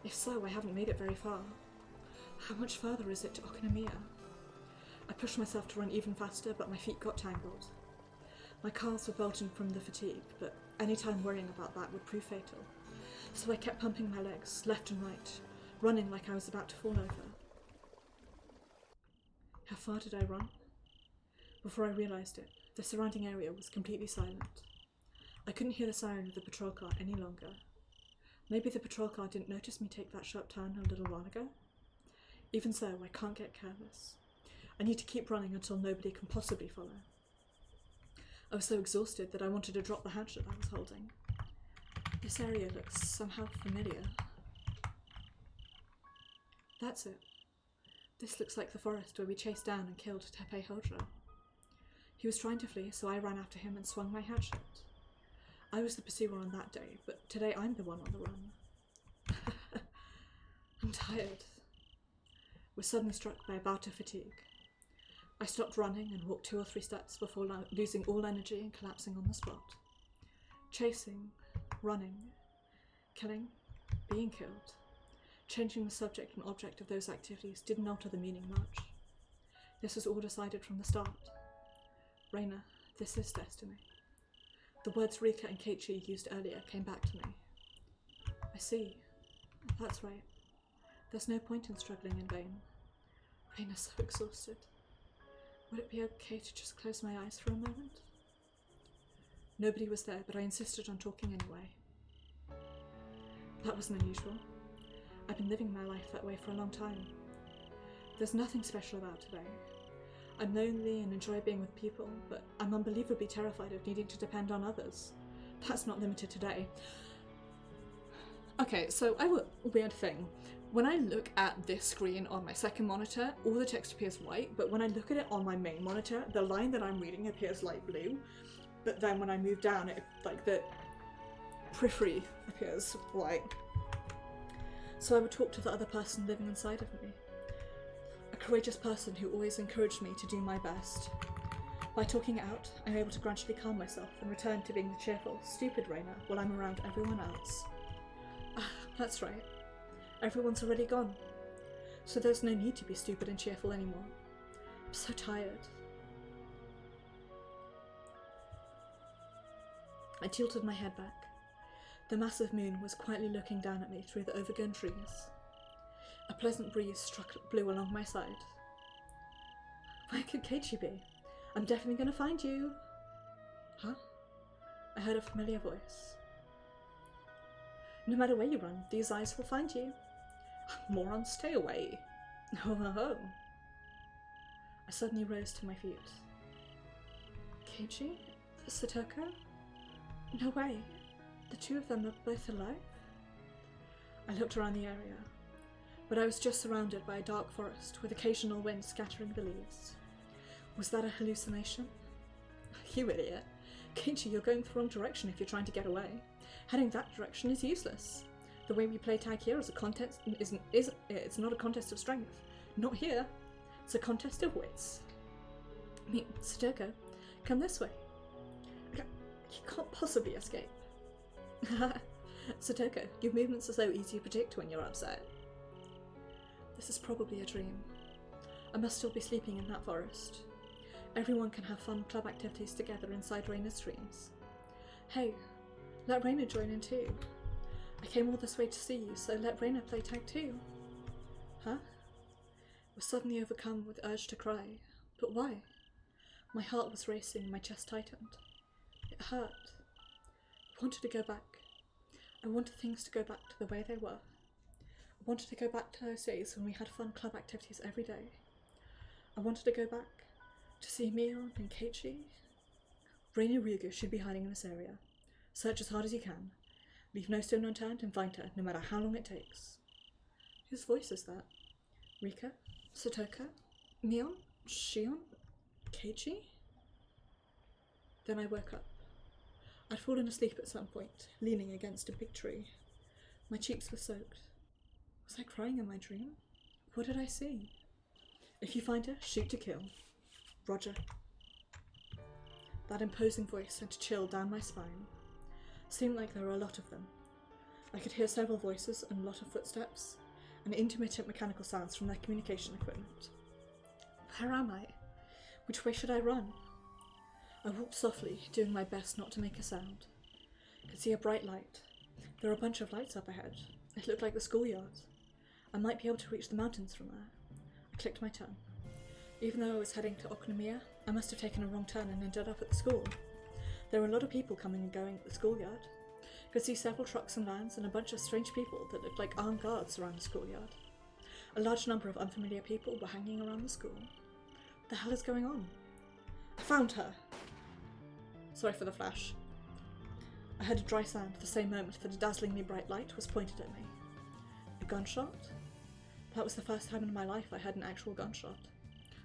Speaker 1: If so, I haven't made it very far. How much further is it to Okonomiya? I pushed myself to run even faster, but my feet got tangled. My calves were bulging from the fatigue, but any time worrying about that would prove fatal. So I kept pumping my legs, left and right, running like I was about to fall over. How far did I run? Before I realised it, the surrounding area was completely silent. I couldn't hear the siren of the patrol car any longer. Maybe the patrol car didn't notice me take that sharp turn a little while ago? Even so, I can't get careless. I need to keep running until nobody can possibly follow. I was so exhausted that I wanted to drop the hatchet I was holding. This area looks somehow familiar. That's it. This looks like the forest where we chased down and killed Teppei Hojo. He was trying to flee, so I ran after him and swung my hatchet. I was the pursuer on that day, but today I'm the one on the run. I'm tired. Was suddenly struck by a bout of fatigue. I stopped running and walked 2 or 3 steps before losing all energy and collapsing on the spot. Chasing, running, killing, being killed. Changing the subject and object of those activities didn't alter the meaning much. This was all decided from the start. Reina, this is destiny. The words Rika and Keiichi used earlier came back to me. I see. That's right. There's no point in struggling in vain. Reina's so exhausted. Would it be okay to just close my eyes for a moment? Nobody was there, but I insisted on talking anyway. That wasn't unusual. I've been living my life that way for a long time. There's nothing special about today. I'm lonely and enjoy being with people, but I'm unbelievably terrified of needing to depend on others. That's not limited today. Okay, so I have a weird thing. When I look at this screen on my second monitor, all the text appears white, but when I look at it on my main monitor, the line that I'm reading appears light blue. But then when I move down, it, like, the periphery appears white. So I would talk to the other person living inside of me. A courageous person who always encouraged me to do my best. By talking out, I'm able to gradually calm myself and return to being the cheerful, stupid Raina while I'm around everyone else. Ah, that's right. Everyone's already gone. So there's no need to be stupid and cheerful anymore. I'm so tired. I tilted my head back. The massive moon was quietly looking down at me through the overgrown trees. A pleasant breeze blew along my side. Where could Keiichi be? I'm definitely gonna find you. Huh? I heard a familiar voice. No matter where you run, these eyes will find you. Moron, stay away. Ho ho ho. I suddenly rose to my feet. Keiichi? Satoko? No way. The two of them are both alive? I looked around the area, but I was just surrounded by a dark forest with occasional wind scattering the leaves. Was that a hallucination? You idiot. Keiichi, you're going the wrong direction if you're trying to get away. Heading that direction is useless. The way we play tag here is a contest it's not a contest of strength. Not here. It's a contest of wits. Satoko, come this way. You can't possibly escape. Satoko, your movements are so easy to predict when you're upset. This is probably a dream. I must still be sleeping in that forest. Everyone can have fun club activities together inside Raina's dreams. Hey, let Raina join in too. I came all this way to see you, so let Raina play tag too. Huh? I was suddenly overcome with urge to cry. But why? My heart was racing and my chest tightened. It hurt. I wanted to go back. I wanted things to go back to the way they were. I wanted to go back to those days when we had fun club activities every day. I wanted to go back to see Mion and Keiichi. Raina Ryugu should be hiding in this area. Search as hard as you can. Leave no stone unturned and find her, no matter how long it takes. Whose voice is that? Rika? Satoko? Mion? Shion? Keiichi? Then I woke up. I'd fallen asleep at some point, leaning against a big tree. My cheeks were soaked. Was I crying in my dream? What did I see? If you find her, shoot to kill. Roger. That imposing voice sent a chill down my spine. Seemed like there were a lot of them. I could hear several voices and a lot of footsteps, and intermittent mechanical sounds from their communication equipment. Where am I? Which way should I run? I walked softly, doing my best not to make a sound. I could see a bright light. There were a bunch of lights up ahead. It looked like the schoolyard. I might be able to reach the mountains from there. I clicked my turn. Even though I was heading to Okunomiya, I must have taken a wrong turn and ended up at the school. There were a lot of people coming and going at the schoolyard. I could see several trucks and vans and a bunch of strange people that looked like armed guards around the schoolyard. A large number of unfamiliar people were hanging around the school. What the hell is going on? I found her! Sorry for the flash. I heard a dry sound at the same moment that a dazzlingly bright light was pointed at me. A gunshot? That was the first time in my life I heard an actual gunshot.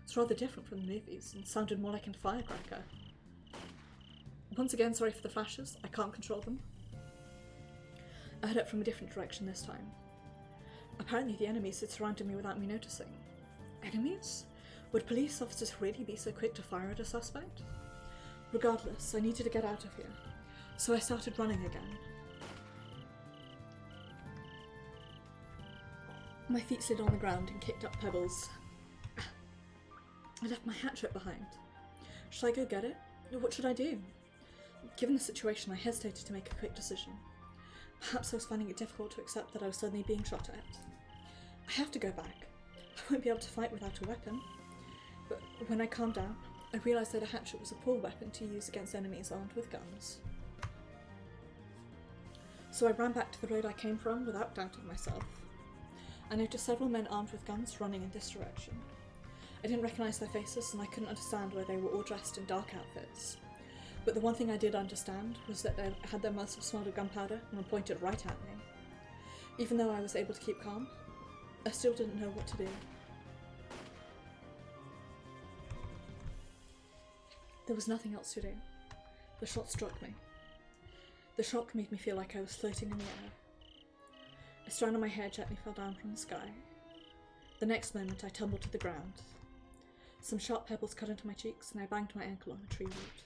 Speaker 1: It's rather different from the movies and sounded more like a firecracker. Once again, sorry for the flashes, I can't control them. I heard it from a different direction this time. Apparently the enemies had surrounded me without me noticing. Enemies? Would police officers really be so quick to fire at a suspect? Regardless, I needed to get out of here, so I started running again. My feet slid on the ground and kicked up pebbles. I left my hatchet behind. Should I go get it? What should I do? Given the situation, I hesitated to make a quick decision. Perhaps I was finding it difficult to accept that I was suddenly being shot at. I have to go back. I won't be able to fight without a weapon. But when I calmed down, I realised that a hatchet was a poor weapon to use against enemies armed with guns. So I ran back to the road I came from without doubting myself. I noticed several men armed with guns running in this direction. I didn't recognise their faces, and I couldn't understand why they were all dressed in dark outfits. But the one thing I did understand was that they had their muzzles smelled of gunpowder and were pointed right at me. Even though I was able to keep calm, I still didn't know what to do. There was nothing else to do. The shot struck me. The shock made me feel like I was floating in the air. A strand of my hair gently fell down from the sky. The next moment I tumbled to the ground. Some sharp pebbles cut into my cheeks and I banged my ankle on a tree root.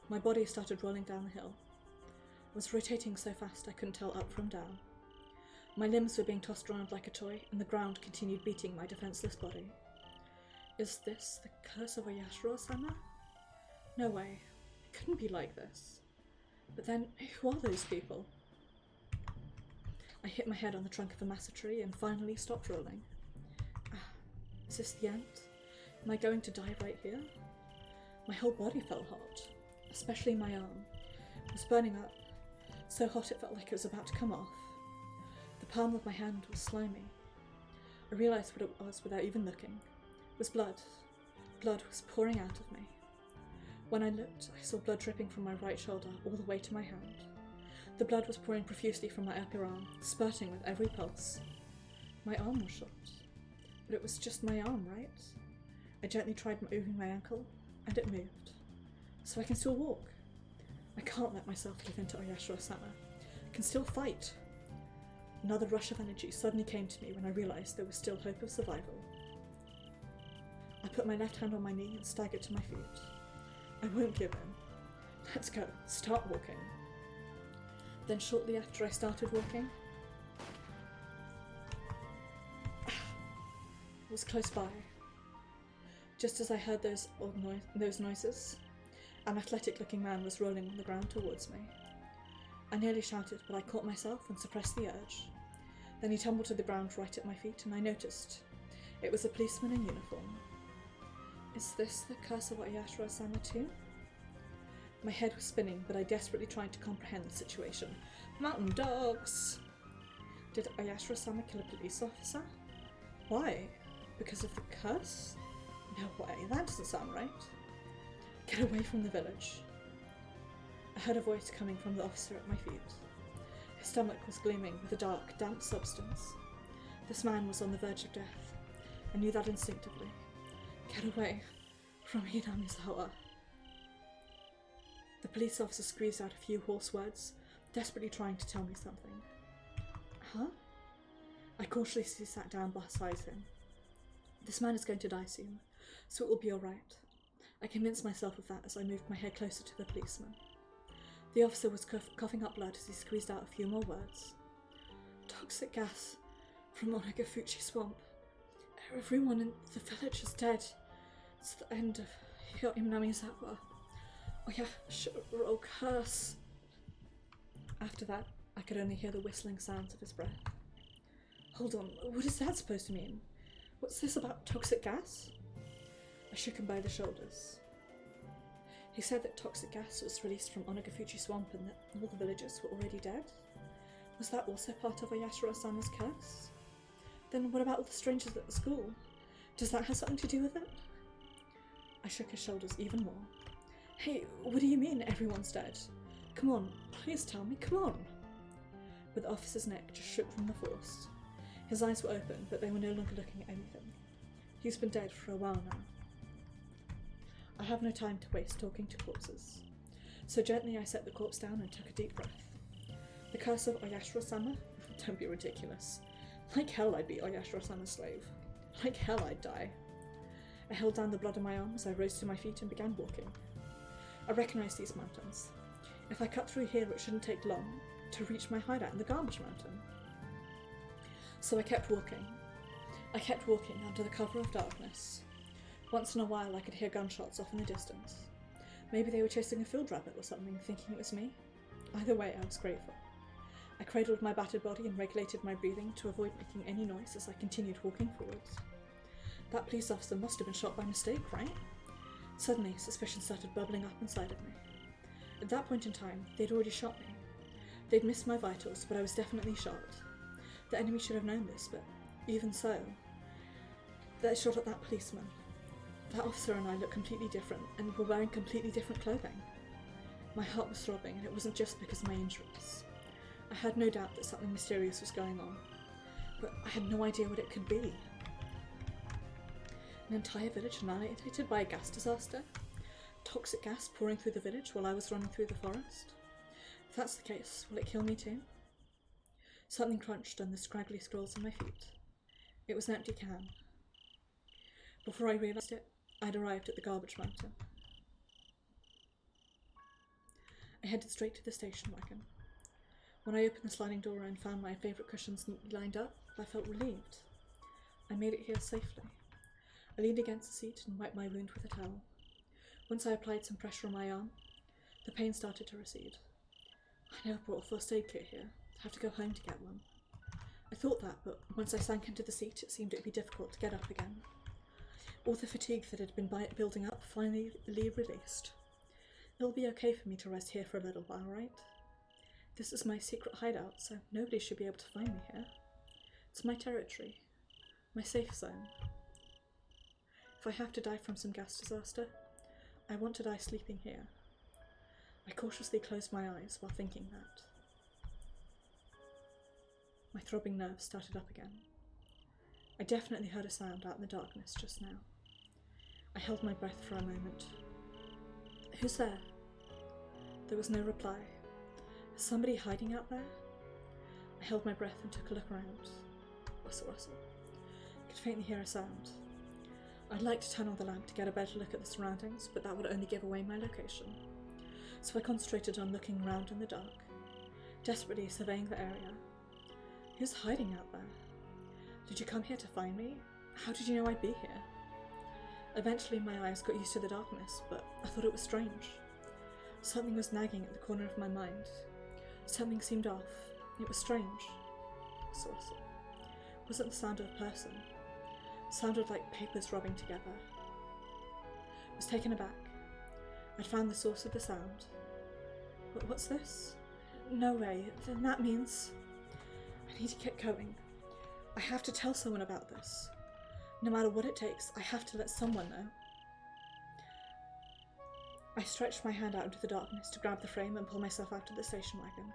Speaker 1: My body started rolling down the hill. I was rotating so fast I couldn't tell up from down. My limbs were being tossed around like a toy, and the ground continued beating my defenseless body. Is this the curse of Oyashiro-sama? No way. It couldn't be like this. But then, who are those people? I hit my head on the trunk of a massive tree and finally stopped rolling. Is this the end? Am I going to die right here? My whole body felt hot, especially my arm. It was burning up, so hot it felt like it was about to come off. The palm of my hand was slimy. I realised what it was without even looking. It was blood. Blood was pouring out of me. When I looked, I saw blood dripping from my right shoulder all the way to my hand. The blood was pouring profusely from my upper arm, spurting with every pulse. My arm was shot. But it was just my arm, right? I gently tried moving my ankle, and it moved. So I can still walk. I can't let myself give in to Oyashiro-sama. I can still fight. Another rush of energy suddenly came to me when I realised there was still hope of survival. I put my left hand on my knee and staggered to my feet. I won't give in. Let's go. Start walking. Then shortly after I started walking, I was close by. Just as I heard those noises, an athletic-looking man was rolling on the ground towards me. I nearly shouted, but I caught myself and suppressed the urge. Then he tumbled to the ground right at my feet, and I noticed. It was a policeman in uniform. Is this the curse of Oyashiro-sama too? My head was spinning, but I desperately tried to comprehend the situation. Mountain dogs! Did Oyashiro-sama kill a police officer? Why? Because of the curse? No way, that doesn't sound right. Get away from the village. I heard a voice coming from the officer at my feet. His stomach was gleaming with a dark, damp substance. This man was on the verge of death. I knew that instinctively. Get away from Hinamizawa. The police officer squeezed out a few hoarse words, desperately trying to tell me something. Huh? I cautiously sat down beside him. This man is going to die soon, so it will be alright. I convinced myself of that as I moved my head closer to the policeman. The officer was coughing up blood as he squeezed out a few more words. Toxic gas from Onagafuchi Swamp. Everyone in the village is dead. It's the end of Hinamizawa. Oyashiro curse. After that, I could only hear the whistling sounds of his breath. Hold on, what is that supposed to mean? What's this about toxic gas? I shook him by the shoulders. He said that toxic gas was released from Onagafuchi Swamp and that all the villagers were already dead. Was that also part of Oyashiro-sama's curse? Then what about all the strangers at the school? Does that have something to do with it? I shook his shoulders even more. Hey, what do you mean everyone's dead? Come on, please tell me, come on! But the officer's neck just shook from the force. His eyes were open, but they were no longer looking at anything. He's been dead for a while now. I have no time to waste talking to corpses. So gently I set the corpse down and took a deep breath. The curse of Oyashiro-sama? Don't be ridiculous. Like hell I'd be Oyashiro-sama's slave. Like hell I'd die. I held down the blood in my arm as I rose to my feet and began walking. I recognised these mountains. If I cut through here, it shouldn't take long to reach my hideout in the Garbage Mountain. So I kept walking. I kept walking under the cover of darkness. Once in a while I could hear gunshots off in the distance. Maybe they were chasing a field rabbit or something, thinking it was me. Either way, I was grateful. I cradled my battered body and regulated my breathing to avoid making any noise as I continued walking forwards. That police officer must have been shot by mistake, right? Suddenly, suspicion started bubbling up inside of me. At that point in time, they'd already shot me. They'd missed my vitals, but I was definitely shot. The enemy should have known this, but even so, they shot at that policeman. That officer and I looked completely different, and were wearing completely different clothing. My heart was throbbing, and it wasn't just because of my injuries. I had no doubt that something mysterious was going on, but I had no idea what it could be. An entire village annihilated by a gas disaster? Toxic gas pouring through the village while I was running through the forest? If that's the case, will it kill me too? Something crunched on the scraggly scrolls on my feet. It was an empty can. Before I realised it, I'd arrived at the garbage mountain. I headed straight to the station wagon. When I opened the sliding door and found my favourite cushions neatly lined up, I felt relieved. I made it here safely. I leaned against the seat and wiped my wound with a towel. Once I applied some pressure on my arm, the pain started to recede. I never brought a first aid kit here. I'd have to go home to get one. I thought that, but once I sank into the seat, it seemed it'd be difficult to get up again. All the fatigue that had been building up finally released. It'll be okay for me to rest here for a little while, right? This is my secret hideout, so nobody should be able to find me here. It's my territory, my safe zone. If I have to die from some gas disaster, I want to die sleeping here. I cautiously closed my eyes while thinking that. My throbbing nerves started up again. I definitely heard a sound out in the darkness just now. I held my breath for a moment. Who's there? There was no reply. Is somebody hiding out there? I held my breath and took a look around. Rustle, rustle. I could faintly hear a sound. I'd like to turn on the lamp to get a better look at the surroundings, but that would only give away my location. So I concentrated on looking around in the dark, desperately surveying the area. Who's hiding out there? Did you come here to find me? How did you know I'd be here? Eventually my eyes got used to the darkness, but I thought it was strange. Something was nagging at the corner of my mind. Something seemed off. It was strange. Rustle, rustle. It wasn't the sound of a person. It sounded like papers rubbing together. I was taken aback. I'd found the source of the sound. What's this? No way. Then that means I need to get going. I have to tell someone about this. No matter what it takes, I have to let someone know. I stretched my hand out into the darkness to grab the frame and pull myself out of the station wagon.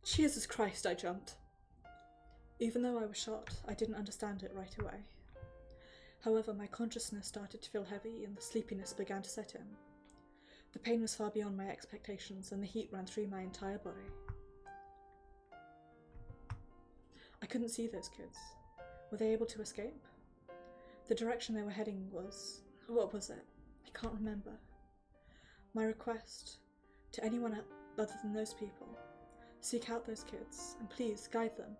Speaker 1: Jesus Christ, I jumped. Even though I was shot, I didn't understand it right away. However, my consciousness started to feel heavy and the sleepiness began to set in. The pain was far beyond my expectations and the heat ran through my entire body. I couldn't see those kids. Were they able to escape? The direction they were heading was... what was it? I can't remember. My request to anyone other than those people: seek out those kids and please guide them.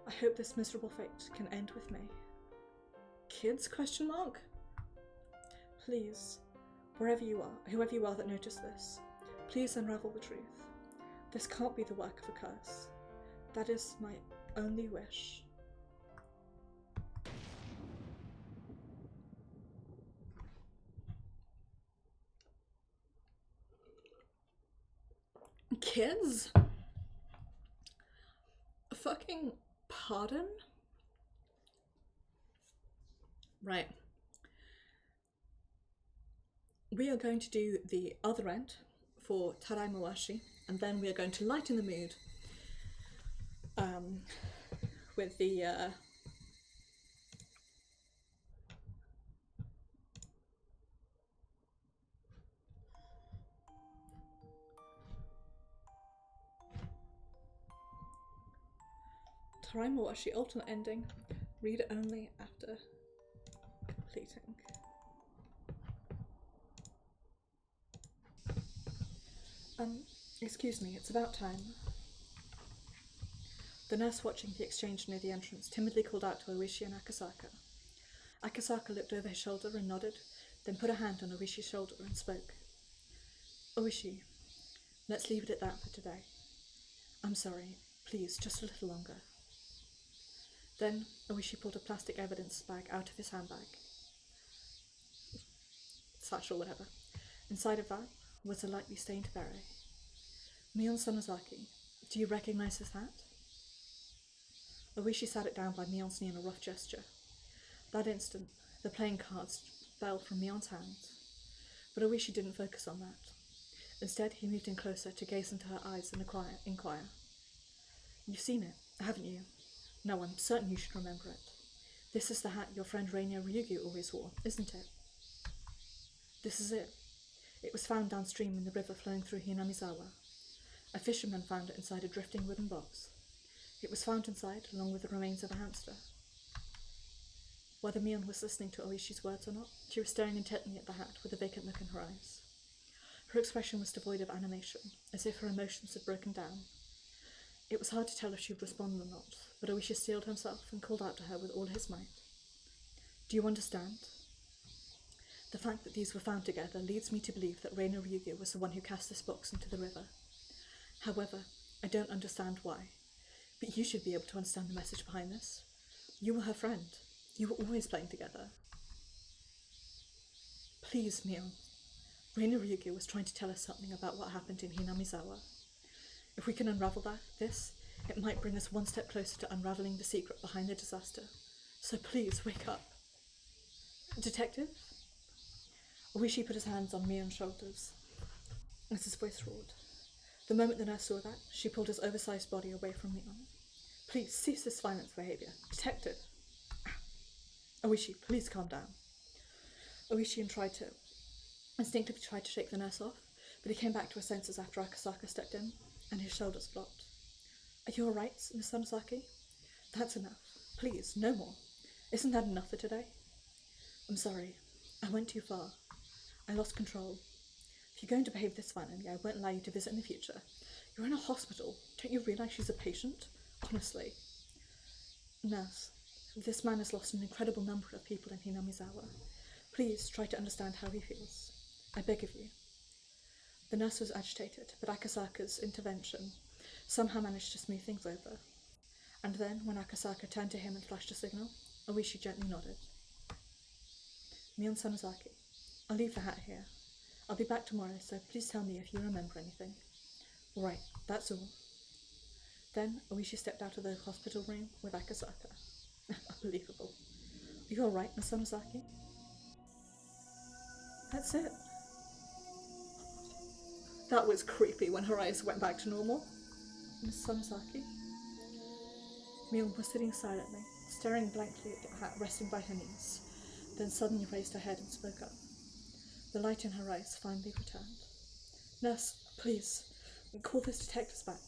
Speaker 1: I hope this miserable fate can end with me. Kids? Question mark? Please, wherever you are, whoever you are that noticed this, please unravel the truth. This can't be the work of a curse. That is my only wish. Kids? Fucking pardon? Right. We are going to do the other end for Taraimawashi, and then we are going to lighten the mood with the Taraimawashi alternate ending. Read only after completing. Excuse me, it's about time. The nurse watching the exchange near the entrance timidly called out to Oishi and Akasaka. Akasaka looked over his shoulder and nodded, then put a hand on Oishi's shoulder and spoke. Oishi, let's leave it at that for today. I'm sorry, please, just a little longer. Then Oishi pulled a plastic evidence bag out of his handbag. Satchel, whatever. Inside of that was a lightly stained beret. Mion Sonozaki, do you recognize this hat? Oishi sat it down by Mion's knee in a rough gesture. That instant, the playing cards fell from Mion's hands. But Oishi didn't focus on that. Instead, he moved in closer to gaze into her eyes and inquire. You've seen it, haven't you? No, I'm certain you should remember it. This is the hat your friend Rainier Ryugu always wore, isn't it? This is it. It was found downstream in the river flowing through Hinamizawa. A fisherman found it inside a drifting wooden box. It was found inside, along with the remains of a hamster. Whether Mion was listening to Oishi's words or not, she was staring intently at the hat with a vacant look in her eyes. Her expression was devoid of animation, as if her emotions had broken down. It was hard to tell if she would respond or not, but Oishi steeled himself and called out to her with all his might. Do you understand? The fact that these were found together leads me to believe that Reina Ryugu was the one who cast this box into the river. However, I don't understand why. But you should be able to understand the message behind this. You were her friend. You were always playing together. Please, Mion. Reina Ryugu was trying to tell us something about what happened in Hinamizawa. If we can unravel this, it might bring us one step closer to unraveling the secret behind the disaster. So please, wake up. Detective? Oishi put his hands on Mion's shoulders as his voice roared. The moment the nurse saw that, she pulled his oversized body away from Mion. Please, cease this violent behaviour. Detective! Oishi, please calm down. Oishi instinctively tried to shake the nurse off, but he came back to his senses after Akasaka stepped in, and his shoulders dropped. Are you alright, Miss Sonozaki? That's enough. Please, no more. Isn't that enough for today? I'm sorry. I went too far. I lost control. If you're going to behave this violently, I won't allow you to visit in the future. You're in a hospital. Don't you realise she's a patient? Honestly. Nurse, this man has lost an incredible number of people in Hinamizawa. Please try to understand how he feels. I beg of you. The nurse was agitated, but Akasaka's intervention somehow managed to smooth things over. And then, when Akasaka turned to him and flashed a signal, Oishi gently nodded. Mion Sonozaki, I'll leave the hat here. I'll be back tomorrow, so please tell me if you remember anything. All right, that's all. Then Oishi stepped out of the hospital room with Akasaka. Unbelievable. Are you all right, Miss Sonozaki? That's it. That was creepy when her eyes went back to normal. Miss Sonozaki? Mion was sitting silently, staring blankly at the hat resting by her knees, then suddenly raised her head and spoke up. The light in her eyes finally returned. Nurse, please, call those detectives back.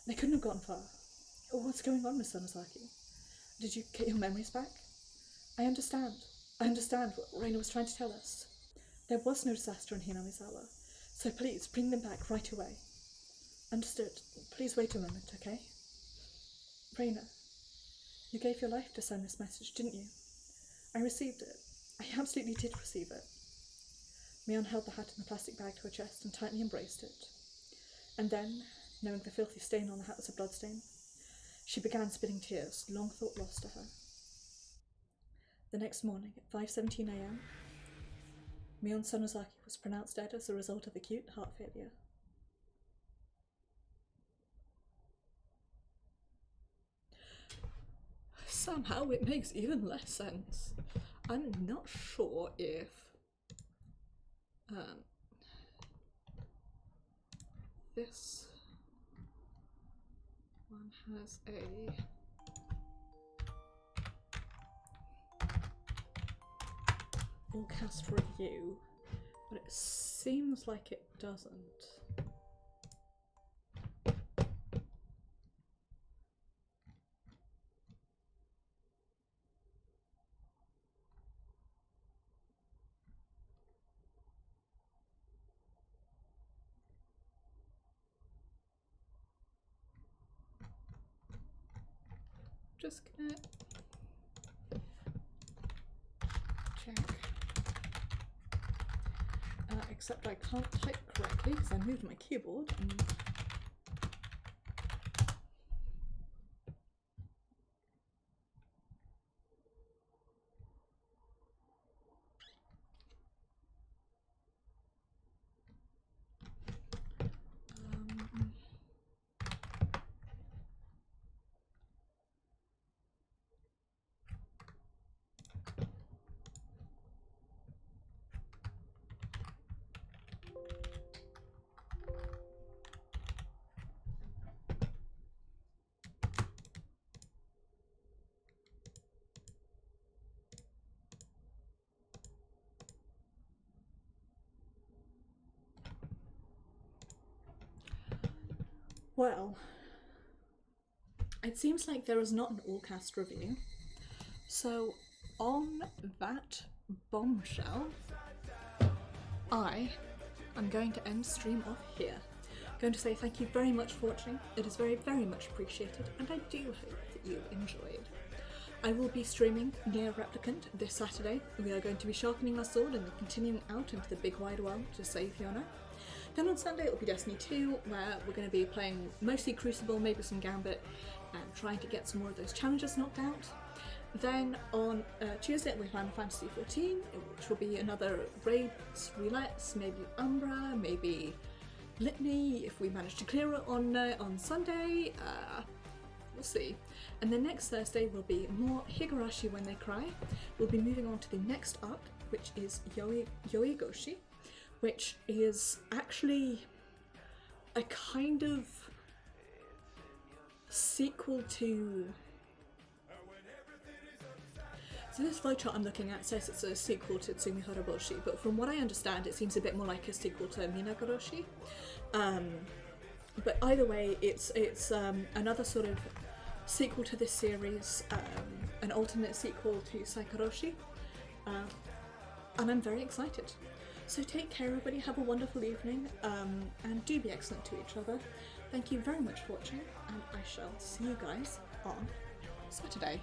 Speaker 1: They couldn't have gotten far. What's going on, Miss Sonozaki? Did you get your memories back? I understand what Reina was trying to tell us. There was no disaster in Hinamizawa, so please bring them back right away. Understood. Please wait a moment, okay? Reina, you gave your life to send this message, didn't you? I received it. I absolutely did receive it. Mion held the hat in the plastic bag to her chest and tightly embraced it. And then, knowing the filthy stain on the hat was a bloodstain, she began spitting tears, long thought lost to her. The next morning, at 5:17 a.m., Mion Sonozaki was pronounced dead as a result of acute heart failure. Somehow it makes even less sense. I'm not sure if this one has a all cast review, but it seems like it doesn't. Just gonna check. Except I can't type correctly because I moved my keyboard. Well, it seems like there is not an all-cast review, so on that bombshell, I am going to end stream off here. I'm going to say thank you very much for watching. It is very, very much appreciated, and I do hope that you enjoyed. I will be streaming Nier Replicant this Saturday. We are going to be sharpening our sword and continuing out into the big wide world to save Fiona. Then on Sunday it will be Destiny 2, where we're going to be playing mostly Crucible, maybe some Gambit, and trying to get some more of those challenges knocked out. Then on Tuesday we Final Fantasy 14, which will be another raids, roulettes, maybe Umbra, maybe Litany if we manage to clear it on Sunday. We'll see. And then next Thursday will be more Higurashi When They Cry. We'll be moving on to the next arc, which is Yoigoshi, which is actually a kind of sequel to... So this flowchart I'm looking at says it's a sequel to Tsumi Horoboshi, but from what I understand it seems a bit more like a sequel to Minagoroshi. But either way, it's another sort of sequel to this series, an alternate sequel to Saikoroshi, and I'm very excited. So take care everybody, have a wonderful evening, and do be excellent to each other. Thank you very much for watching, and I shall see you guys on Saturday.